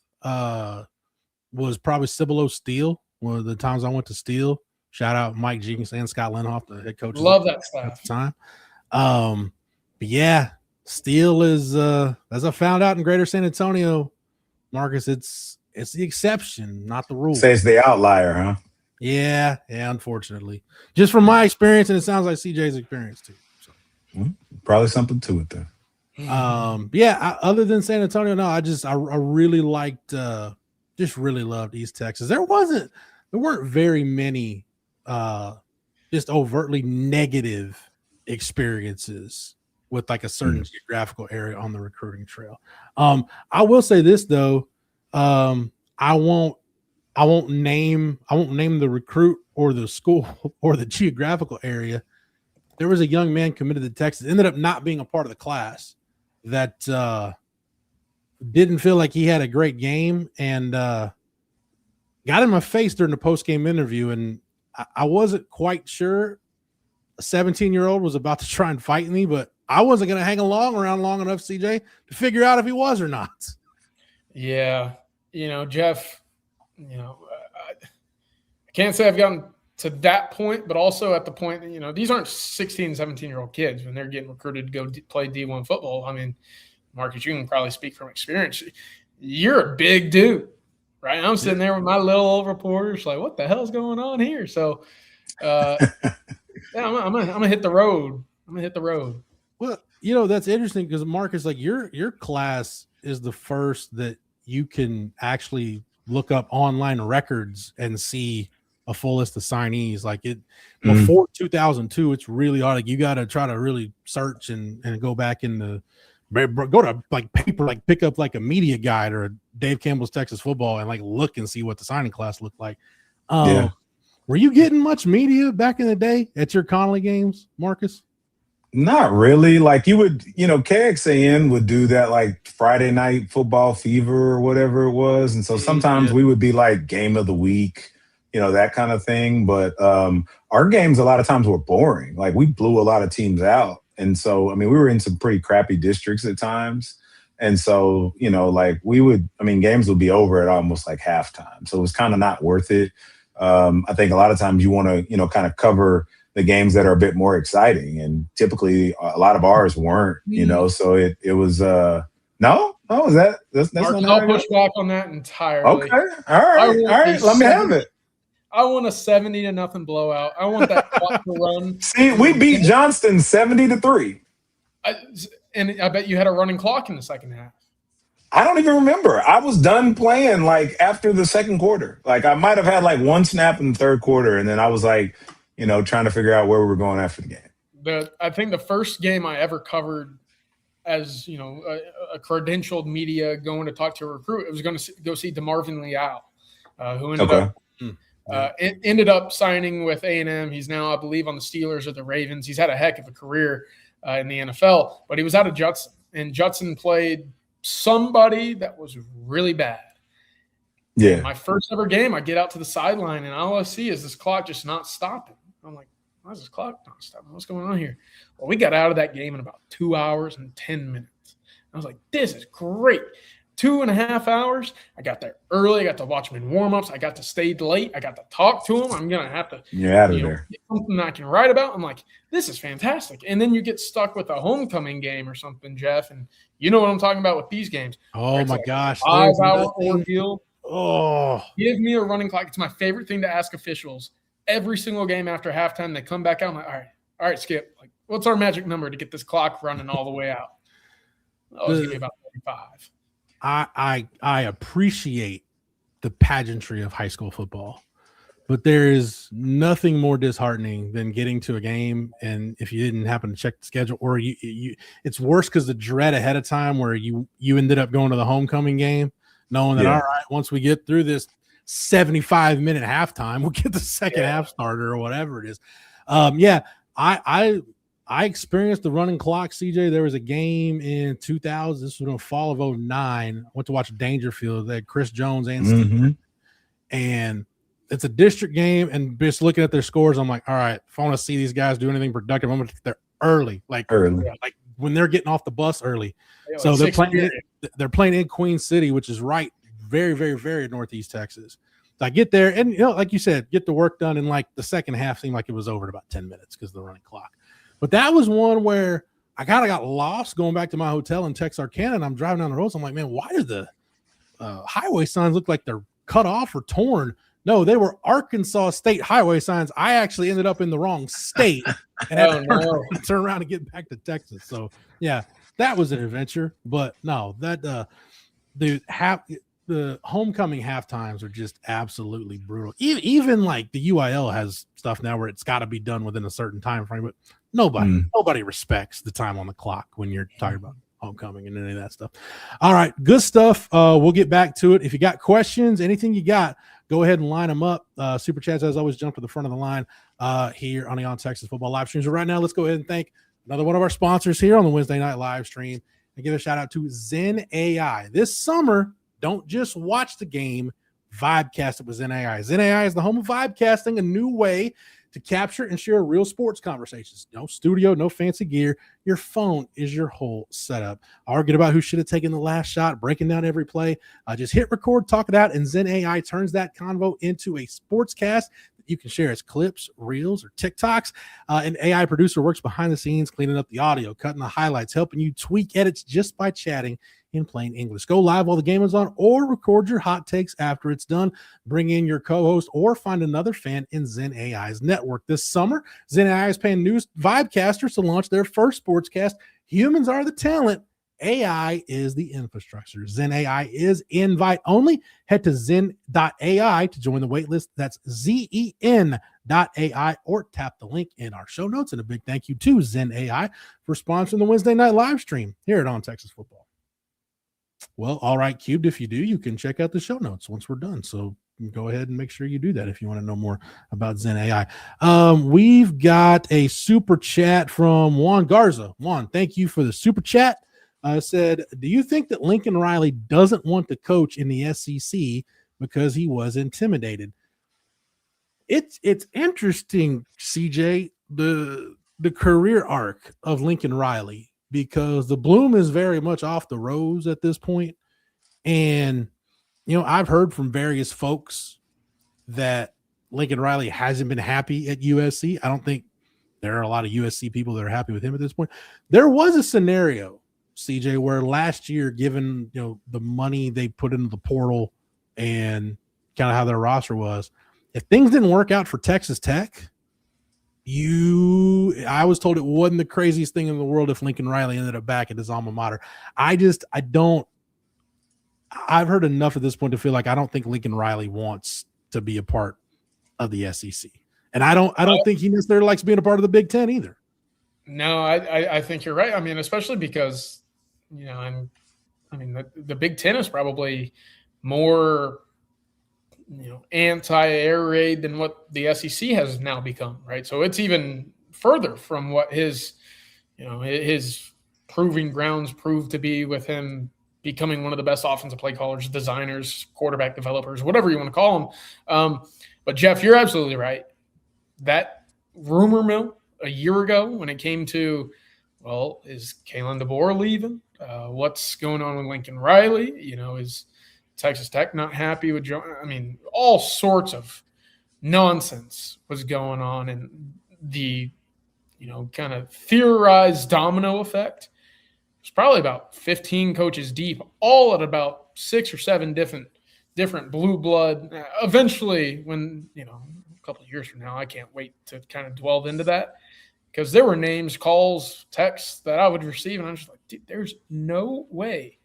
was probably Cibolo Steel. One of the times I went to Steel. Shout out Mike Jenkins and Scott Lenhoff, the head coaches. Love that staff at the time. But yeah, Steel is as I found out in Greater San Antonio, Marcus, it's the exception, not the rule. Say it's the outlier, huh? Yeah, unfortunately. Just from my experience, and it sounds like CJ's experience too. So. Probably something to it then. Other than San Antonio, no, I really liked just really loved East Texas. There weren't very many just overtly negative experiences with like a certain geographical area on the recruiting trail. I will say this though, I won't name the recruit or the school or the geographical area. There was a young man committed to Texas, ended up not being a part of the class, that didn't feel like he had a great game, and got in my face during the post-game interview, and I wasn't quite sure a 17-year-old was about to try and fight me, but I wasn't going to hang around long enough, CJ, to figure out if he was or not. Yeah. Jeff, I can't say I've gotten to that point, but also at the point that, these aren't 16, 17-year-old kids when they're getting recruited to go play D1 football. I mean, Marcus, you can probably speak from experience. You're a big dude, right? I'm sitting there with my little old reporters, like, what the hell's going on here? So, yeah, I'm gonna hit the road. I'm gonna hit the road. Well, that's interesting because Marcus, like your class is the first that you can actually look up online records and see a full list of signees. Like before 2002, it's really hard. Like you got to try to really search and go back in go to like paper, like pick up like a media guide or a Dave Campbell's Texas Football and like look and see what the signing class looked like. Were you getting much media back in the day at your Connolly games, Marcus? Not really. Like you would, KXAN would do that like Friday night football fever or whatever it was. And so sometimes we would be like game of the week, that kind of thing. But our games a lot of times were boring. Like we blew a lot of teams out. And so, I mean, we were in some pretty crappy districts at times. And so, like games would be over at almost like halftime. So it was kind of not worth it. I think a lot of times you want to, kind of cover the games that are a bit more exciting, and typically a lot of ours weren't, so it was that's Mark, not I'll push back on that entirely. Okay. All right. Let me have it. I want a 70-0 blowout. I want that clock to run. See, we beat Johnston 70-3. And I bet you had a running clock in the second half. I don't even remember. I was done playing like after the second quarter. Like I might have had like one snap in the third quarter, and then I was like, trying to figure out where we were going after the game. I think the first game I ever covered as, a credentialed media going to talk to a recruit, it was going to go see DeMarvin Leal, who ended up signing with A&M. He's now, I believe, on the Steelers or the Ravens. He's had a heck of a career in the NFL, but he was out of Judson, and Judson played somebody that was really bad. Yeah. My first ever game, I get out to the sideline, and all I see is this clock just not stopping. I'm like, why is this clock not stopping? What's going on here? Well, we got out of that game in about 2 hours and 10 minutes. I was like, this is great. 2.5 hours. I got there early. I got to watch them in warm-ups. I got to stay late. I got to talk to them. I'm going to have to get something I can write about. I'm like, this is fantastic. And then you get stuck with a homecoming game or something, Jeff, and you know what I'm talking about with these games. Oh, my gosh. 5-hour ordeal. Oh. Give me a running clock. It's my favorite thing to ask officials. Every single game after halftime, they come back out. I'm like, all right, Skip. Like, what's our magic number to get this clock running all the way out? Oh, it's gonna be about 35. I appreciate the pageantry of high school football, but there is nothing more disheartening than getting to a game and if you didn't happen to check the schedule, or you it's worse because the dread ahead of time where you ended up going to the homecoming game knowing that all right, once we get through this 75-minute halftime, we'll get the second half starter or whatever it is. I experienced the running clock, CJ. There was a game in 2000. This was in the fall of 2009. I went to watch Dangerfield. They had Chris Jones and Steve. And it's a district game. And just looking at their scores, I'm like, all right, if I want to see these guys do anything productive, I'm going to get there early. Like when they're getting off the bus early. Yeah, so they're playing in Queen City, which is right very, very, very northeast Texas. So I get there and, like you said, get the work done. And like the second half seemed like it was over in about 10 minutes because of the running clock. But that was one where I kind of got lost going back to my hotel in Texarkana. And I'm driving down the road. So I'm like, man, why do the highway signs look like they're cut off or torn? No, they were Arkansas state highway signs. I actually ended up in the wrong state and had to turn around and get back to Texas. So, yeah, that was an adventure. But no, that the homecoming half times are just absolutely brutal. Even like the UIL has stuff now where it's got to be done within a certain time frame, but nobody respects the time on the clock when you're talking about homecoming and any of that stuff. All right, good stuff. We'll get back to it. If you got questions, anything you got, go ahead and line them up. Super chats, as always, jump to the front of the line here on the On Texas Football live streams. So right now, let's go ahead and thank another one of our sponsors here on the Wednesday night live stream and give a shout out to Zen AI. This summer, don't just watch the game, vibecast it with Zen AI. Zen AI is the home of vibecasting, a new way to capture and share real sports conversations. No studio, no fancy gear. Your phone is your whole setup. Arguing about who should have taken the last shot, breaking down every play. Just hit record, talk it out, and Zen AI turns that convo into a sportscast that you can share as clips, reels, or TikToks. An AI producer works behind the scenes, cleaning up the audio, cutting the highlights, helping you tweak edits just by chatting. in plain English. Go live while the game is on or record your hot takes after it's done. Bring in your co-host or find another fan in Zen AI's network. This summer, Zen AI is paying new Vibecasters to launch their first sportscast. Humans are the talent. AI is the infrastructure. Zen AI is invite only. Head to zen.ai to join the waitlist. That's zen.ai or tap the link in our show notes. And a big thank you to Zen AI for sponsoring the Wednesday night live stream here at On Texas Football. Well, all right, Cubed, if you do, you can check out the show notes once we're done. So go ahead and make sure you do that if you want to know more about Zen AI. We've got a super chat from Juan Garza. Juan, thank you for the super chat. Said, do you think that Lincoln Riley doesn't want to coach in the SEC because he was intimidated? It's interesting, CJ, the career arc of Lincoln Riley, because the bloom is very much off the rose at this point. And, I've heard from various folks that Lincoln Riley hasn't been happy at USC. I don't think there are a lot of USC people that are happy with him at this point. There was a scenario, CJ, where last year, given the money they put into the portal and kind of how their roster was, if things didn't work out for Texas Tech, I was told it wasn't the craziest thing in the world if Lincoln Riley ended up back at his alma mater. I've heard enough at this point to feel like I don't think Lincoln Riley wants to be a part of the SEC, and I don't think he necessarily likes being a part of the Big Ten either. No, I think you're right. I mean, especially because the Big Ten is probably more anti-air raid than what the SEC has now become, right? So it's even further from what his proving grounds proved to be, with him becoming one of the best offensive play callers, designers, quarterback developers, whatever you want to call them. But Jeff, you're absolutely right. That rumor mill a year ago when it came to, well, is Kalen DeBoer leaving? What's going on with Lincoln Riley? Is Texas Tech not happy with Joe? I mean, all sorts of nonsense was going on, and the, kind of theorized domino effect. It's probably about 15 coaches deep, all at about 6 or 7 different blue blood. Eventually, when, a couple of years from now, I can't wait to kind of delve into that, because there were names, calls, texts that I would receive, and I'm just like, dude, there's no way.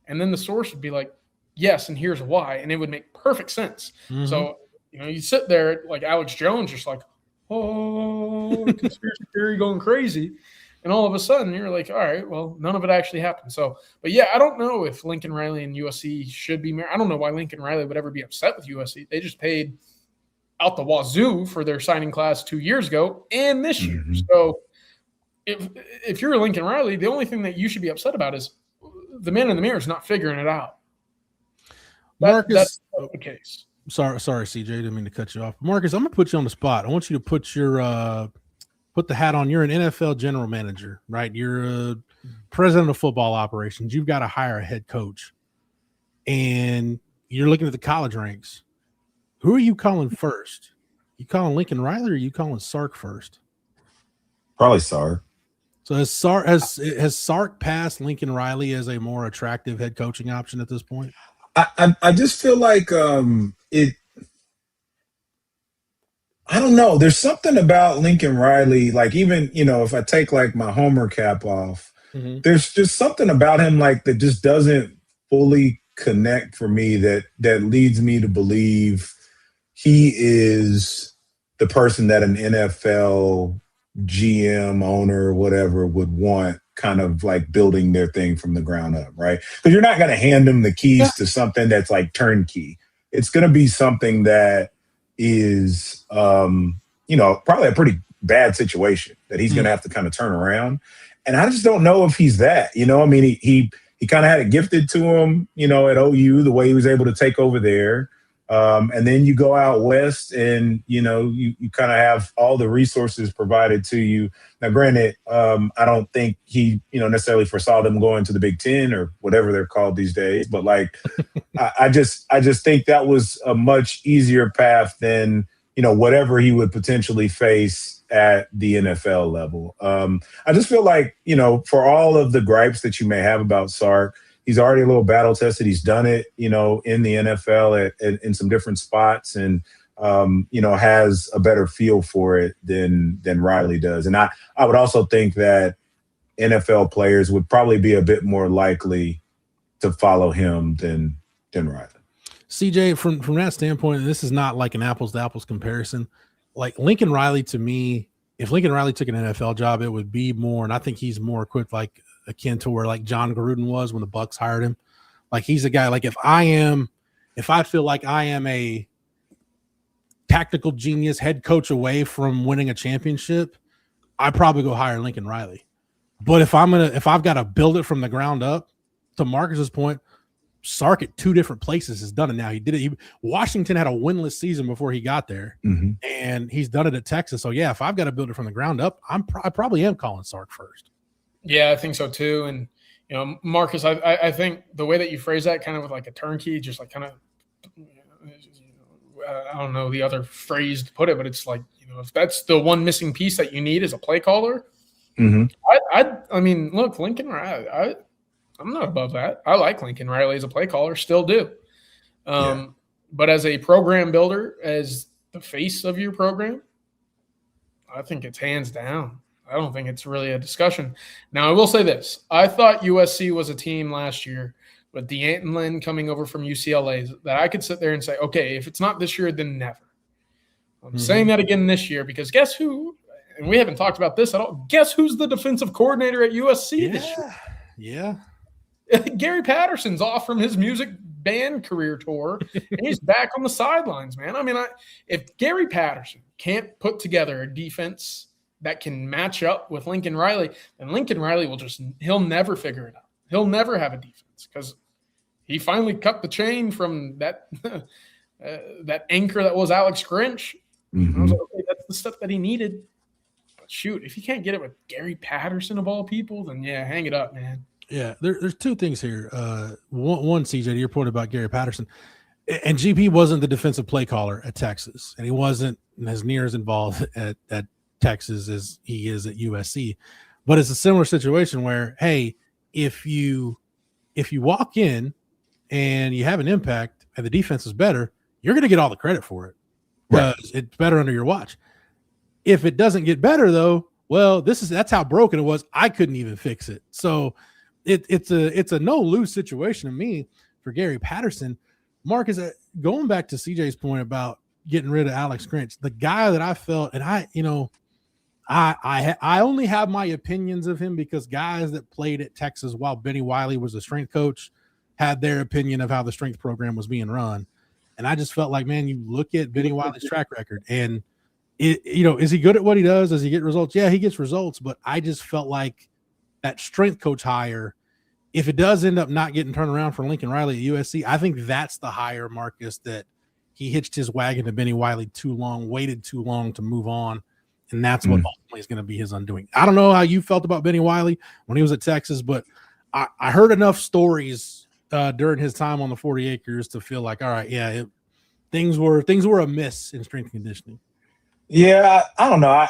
And then the source would be like, yes, and here's why, and it would make perfect sense. Mm-hmm. So, you sit there like Alex Jones, just like, oh, conspiracy theory going crazy. And all of a sudden, you're like, all right, well, none of it actually happened. So, but yeah, I don't know if Lincoln Riley and USC should be married. I don't know why Lincoln Riley would ever be upset with USC. They just paid out the wazoo for their signing class 2 years ago and this year. Mm-hmm. So if you're Lincoln Riley, the only thing that you should be upset about is the man in the mirror is not figuring it out. Marcus, that's the case. Sorry, CJ, didn't mean to cut you off. Marcus, I'm gonna put you on the spot. I want you to put your put the hat on. You're an NFL general manager, right? You're a president of football operations. You've got to hire a head coach, and you're looking at the college ranks. Who are you calling first? You calling Lincoln Riley, or are you calling Sark first? Probably Sark. So has Sark passed Lincoln Riley as a more attractive head coaching option at this point? I just feel like it. I don't know. There's something about Lincoln Riley, like even, if I take like my Homer cap off, mm-hmm. There's just something about him like that just doesn't fully connect for me that leads me to believe he is the person that an NFL GM, owner, whatever would want, kind of like building their thing from the ground up, right? Because you're not going to hand him the keys to something that's like turnkey. It's going to be something that is, probably a pretty bad situation that he's going to have to kind of turn around. And I just don't know if he's that, I mean, he kind of had it gifted to him, at OU, the way he was able to take over there. And then you go out west and, you kind of have all the resources provided to you. Now, granted, I don't think he, necessarily foresaw them going to the Big Ten or whatever they're called these days. But like, I just think that was a much easier path than, whatever he would potentially face at the NFL level. I just feel like, for all of the gripes that you may have about Sark, he's already a little battle tested. He's done it, in the NFL in some different spots, and has a better feel for it than Riley does. And I would also think that NFL players would probably be a bit more likely to follow him than Riley. CJ, from that standpoint, this is not like an apples to apples comparison. Like Lincoln Riley, to me, if Lincoln Riley took an NFL job, it would be more, and I think he's more equipped, like akin to where like John Gruden was when the Bucs hired him. Like he's a guy. Like if I feel like I am a tactical genius head coach away from winning a championship, I probably go hire Lincoln Riley. But if I've got to build it from the ground up, to Marcus's point, Sark at two different places has done it now. He did it. Washington had a winless season before he got there, and he's done it at Texas. So yeah, if I've got to build it from the ground up, I probably am calling Sark first. Yeah, I think so too. And Marcus, I think the way that you phrase that, kind of with like a turnkey, just like kind of, I don't know the other phrase to put it, but it's like, if that's the one missing piece that you need is a play caller. I mean, look, Lincoln Riley, I'm not above that. I like Lincoln Riley as a play caller, still do. But as a program builder, as the face of your program, I think it's hands down. I don't think it's really a discussion. Now, I will say this. I thought USC was a team last year with D'Antlin coming over from UCLA that I could sit there and say, okay, if it's not this year, then never. I'm saying that again this year because guess who? And we haven't talked about this at all. Guess who's the defensive coordinator at USC this year? Yeah. Gary Patterson's off from his music band career tour, and he's back on the sidelines, man. I mean, if Gary Patterson can't put together a defense that can match up with Lincoln Riley, then Lincoln Riley he'll never figure it out. He'll never have a defense because he finally cut the chain from that that anchor that was Alex Grinch. I was like, okay, that's the stuff that he needed. But shoot, if you can't get it with Gary Patterson of all people, then yeah, hang it up, man. Yeah, there's two things here. One, CJ, to your point about Gary Patterson, and GP wasn't the defensive play caller at Texas, and he wasn't as near as involved at Texas as he is at USC. But it's a similar situation where, hey, if you walk in and you have an impact and the defense is better, you're going to get all the credit for it because it's better under your watch. If it doesn't get better, though, well, that's how broken it was. I couldn't even fix it. So it's a no-lose situation to me for Gary Patterson. Marcus, going back to CJ's point about getting rid of Alex Grinch, the guy that I felt, and I only have my opinions of him because guys that played at Texas while Benny Wiley was the strength coach had their opinion of how the strength program was being run. And I just felt like, man, you look at Benny Wiley's track record and is he good at what he does? Does he get results? Yeah, he gets results, but I just felt like that strength coach hire, if it does end up not getting turned around for Lincoln Riley at USC, I think that's the hire, Marcus, that he hitched his wagon to Benny Wiley too long, waited too long to move on. And that's what ultimately is going to be his undoing. I don't know how you felt about Benny Wiley when he was at Texas, but I heard enough stories during his time on the 40 acres to feel like, all right, yeah, things were amiss in strength and conditioning. Yeah, I don't know.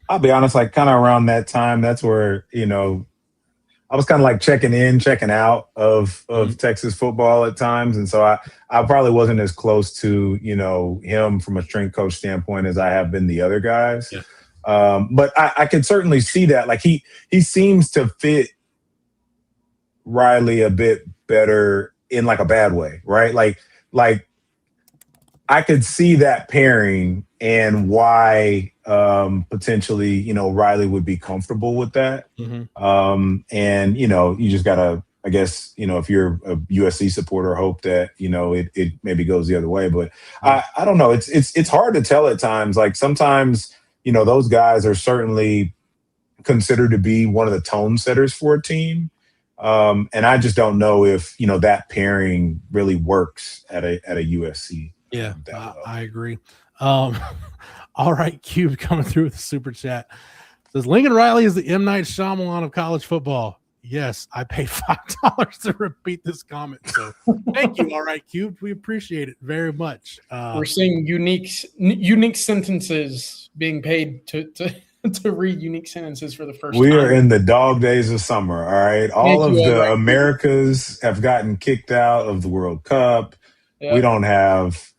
I'll be honest, like kind of around that time, that's where, I was kind of like checking in, checking out of Texas football at times. And so I probably wasn't as close to, him from a strength coach standpoint as I have been the other guys. Yeah. But I can certainly see that. Like he seems to fit Riley a bit better in like a bad way, right? Like I could see that pairing and why potentially, Riley would be comfortable with that. And, you just got to, I guess, if you're a USC supporter, hope that, it maybe goes the other way. But I don't know. It's hard to tell at times. Like sometimes, those guys are certainly considered to be one of the tone setters for a team. And I just don't know if, that pairing really works at a USC. Yeah, I agree. All right, Cube coming through with the super chat. Says Lincoln Riley is the M. Night Shyamalan of college football. Yes, I paid $5 to repeat this comment. So thank you. All right, Cube. We appreciate it very much. We're seeing unique sentences being paid to to read unique sentences for the first We time. are in the dog days of summer. All right. All of the Americas have gotten kicked out of the World Cup. Yeah. We don't have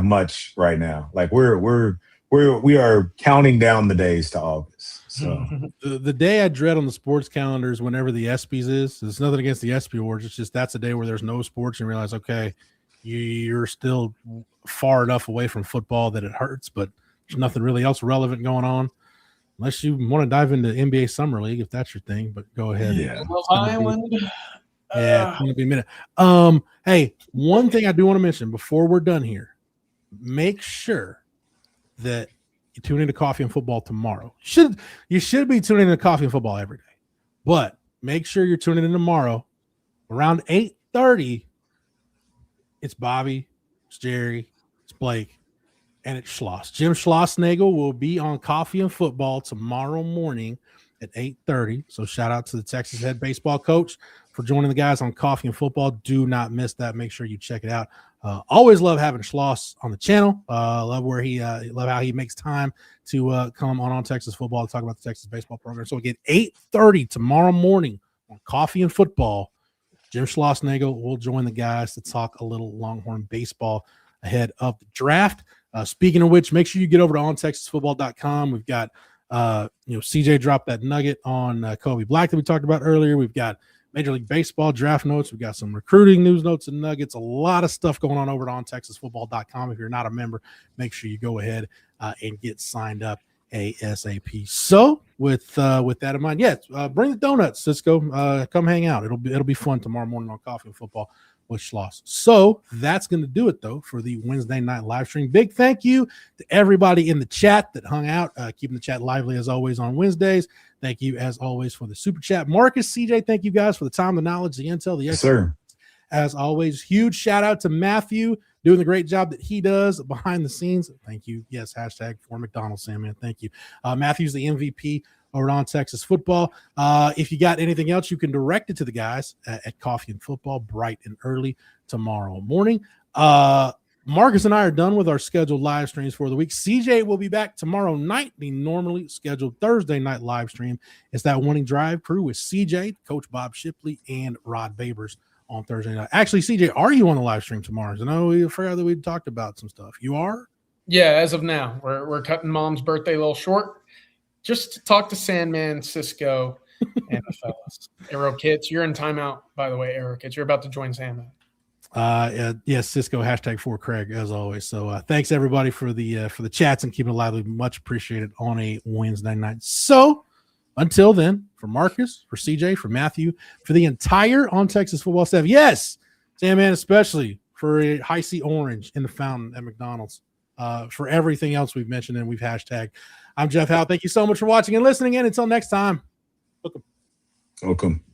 much right now. Like we are counting down the days to August. So the day I dread on the sports calendars whenever the ESPYs is. There's nothing against the ESPY awards. It's just that's a day where there's no sports and you realize, okay, you're still far enough away from football that it hurts, but there's nothing really else relevant going on. Unless you want to dive into NBA Summer League, if that's your thing, but go ahead. Yeah. It's gonna be a minute. Hey, one thing I do want to mention before we're done here, make sure that you tune into Coffee and Football tomorrow. You should be tuning into Coffee and Football every day, but make sure you're tuning in tomorrow around 8:30. It's Bobby, it's Jerry, it's Blake, and it's Schloss. Jim Schlossnagel will be on Coffee and Football tomorrow morning at 8:30. So shout out to the Texas head baseball coach for joining the guys on Coffee and Football. Do not miss that. Make sure you check it out. Always love having Schloss on the channel. Love how he makes time to come on Texas Football to talk about the Texas baseball program. So again, 8:30 tomorrow morning on Coffee and Football. Jim Schlossnagel will join the guys to talk a little Longhorn baseball ahead of the draft. Speaking of which, make sure you get over to ontexasfootball.com. We've got, CJ dropped that nugget on Kobe Black that we talked about earlier. We've got Major League Baseball draft notes. We've got some recruiting news notes and nuggets. A lot of stuff going on over at ontexasfootball.com. If you're not a member, make sure you go ahead and get signed up ASAP. So with that in mind, bring the donuts, Cisco. Come hang out. It'll be fun tomorrow morning on Coffee and Football with Schloss. So that's going to do it, though, for the Wednesday night live stream. Big thank you to everybody in the chat that hung out, keeping the chat lively as always on Wednesdays. Thank you, as always, for the super chat. Marcus, CJ, thank you guys for the time, the knowledge, the intel, the sir. As always, huge shout out to Matthew doing the great job that he does behind the scenes. Thank you. Yes, hashtag for McDonald's, Sam, man. Thank you. Matthew's the MVP over on Texas Football. If you got anything else, you can direct it to the guys at Coffee and Football bright and early tomorrow morning. Marcus and I are done with our scheduled live streams for the week. CJ will be back tomorrow night, the normally scheduled Thursday night live stream. It's that Winning Drive crew with CJ, Coach Bob Shipley, and Rod Babers on Thursday night. Actually, CJ, are you on the live stream tomorrow? I know we forgot that we talked about some stuff. You are? Yeah, as of now. We're cutting Mom's birthday a little short. Just to talk to Sandman, Cisco, and the fellas. Arrow Kits, you're in timeout, by the way, Arrow Kits. You're about to join Sandman. Yes, Cisco, hashtag for Craig, as always. So thanks, everybody, for the chats and keeping it lively. Much appreciated on a Wednesday night. So until then, for Marcus, for CJ, for Matthew, for the entire On Texas Football staff, yes, Sandman especially, for a High C Orange in the fountain at McDonald's, for everything else we've mentioned and we've hashtagged. I'm Jeff Howe. Thank you so much for watching and listening. And until next time, welcome.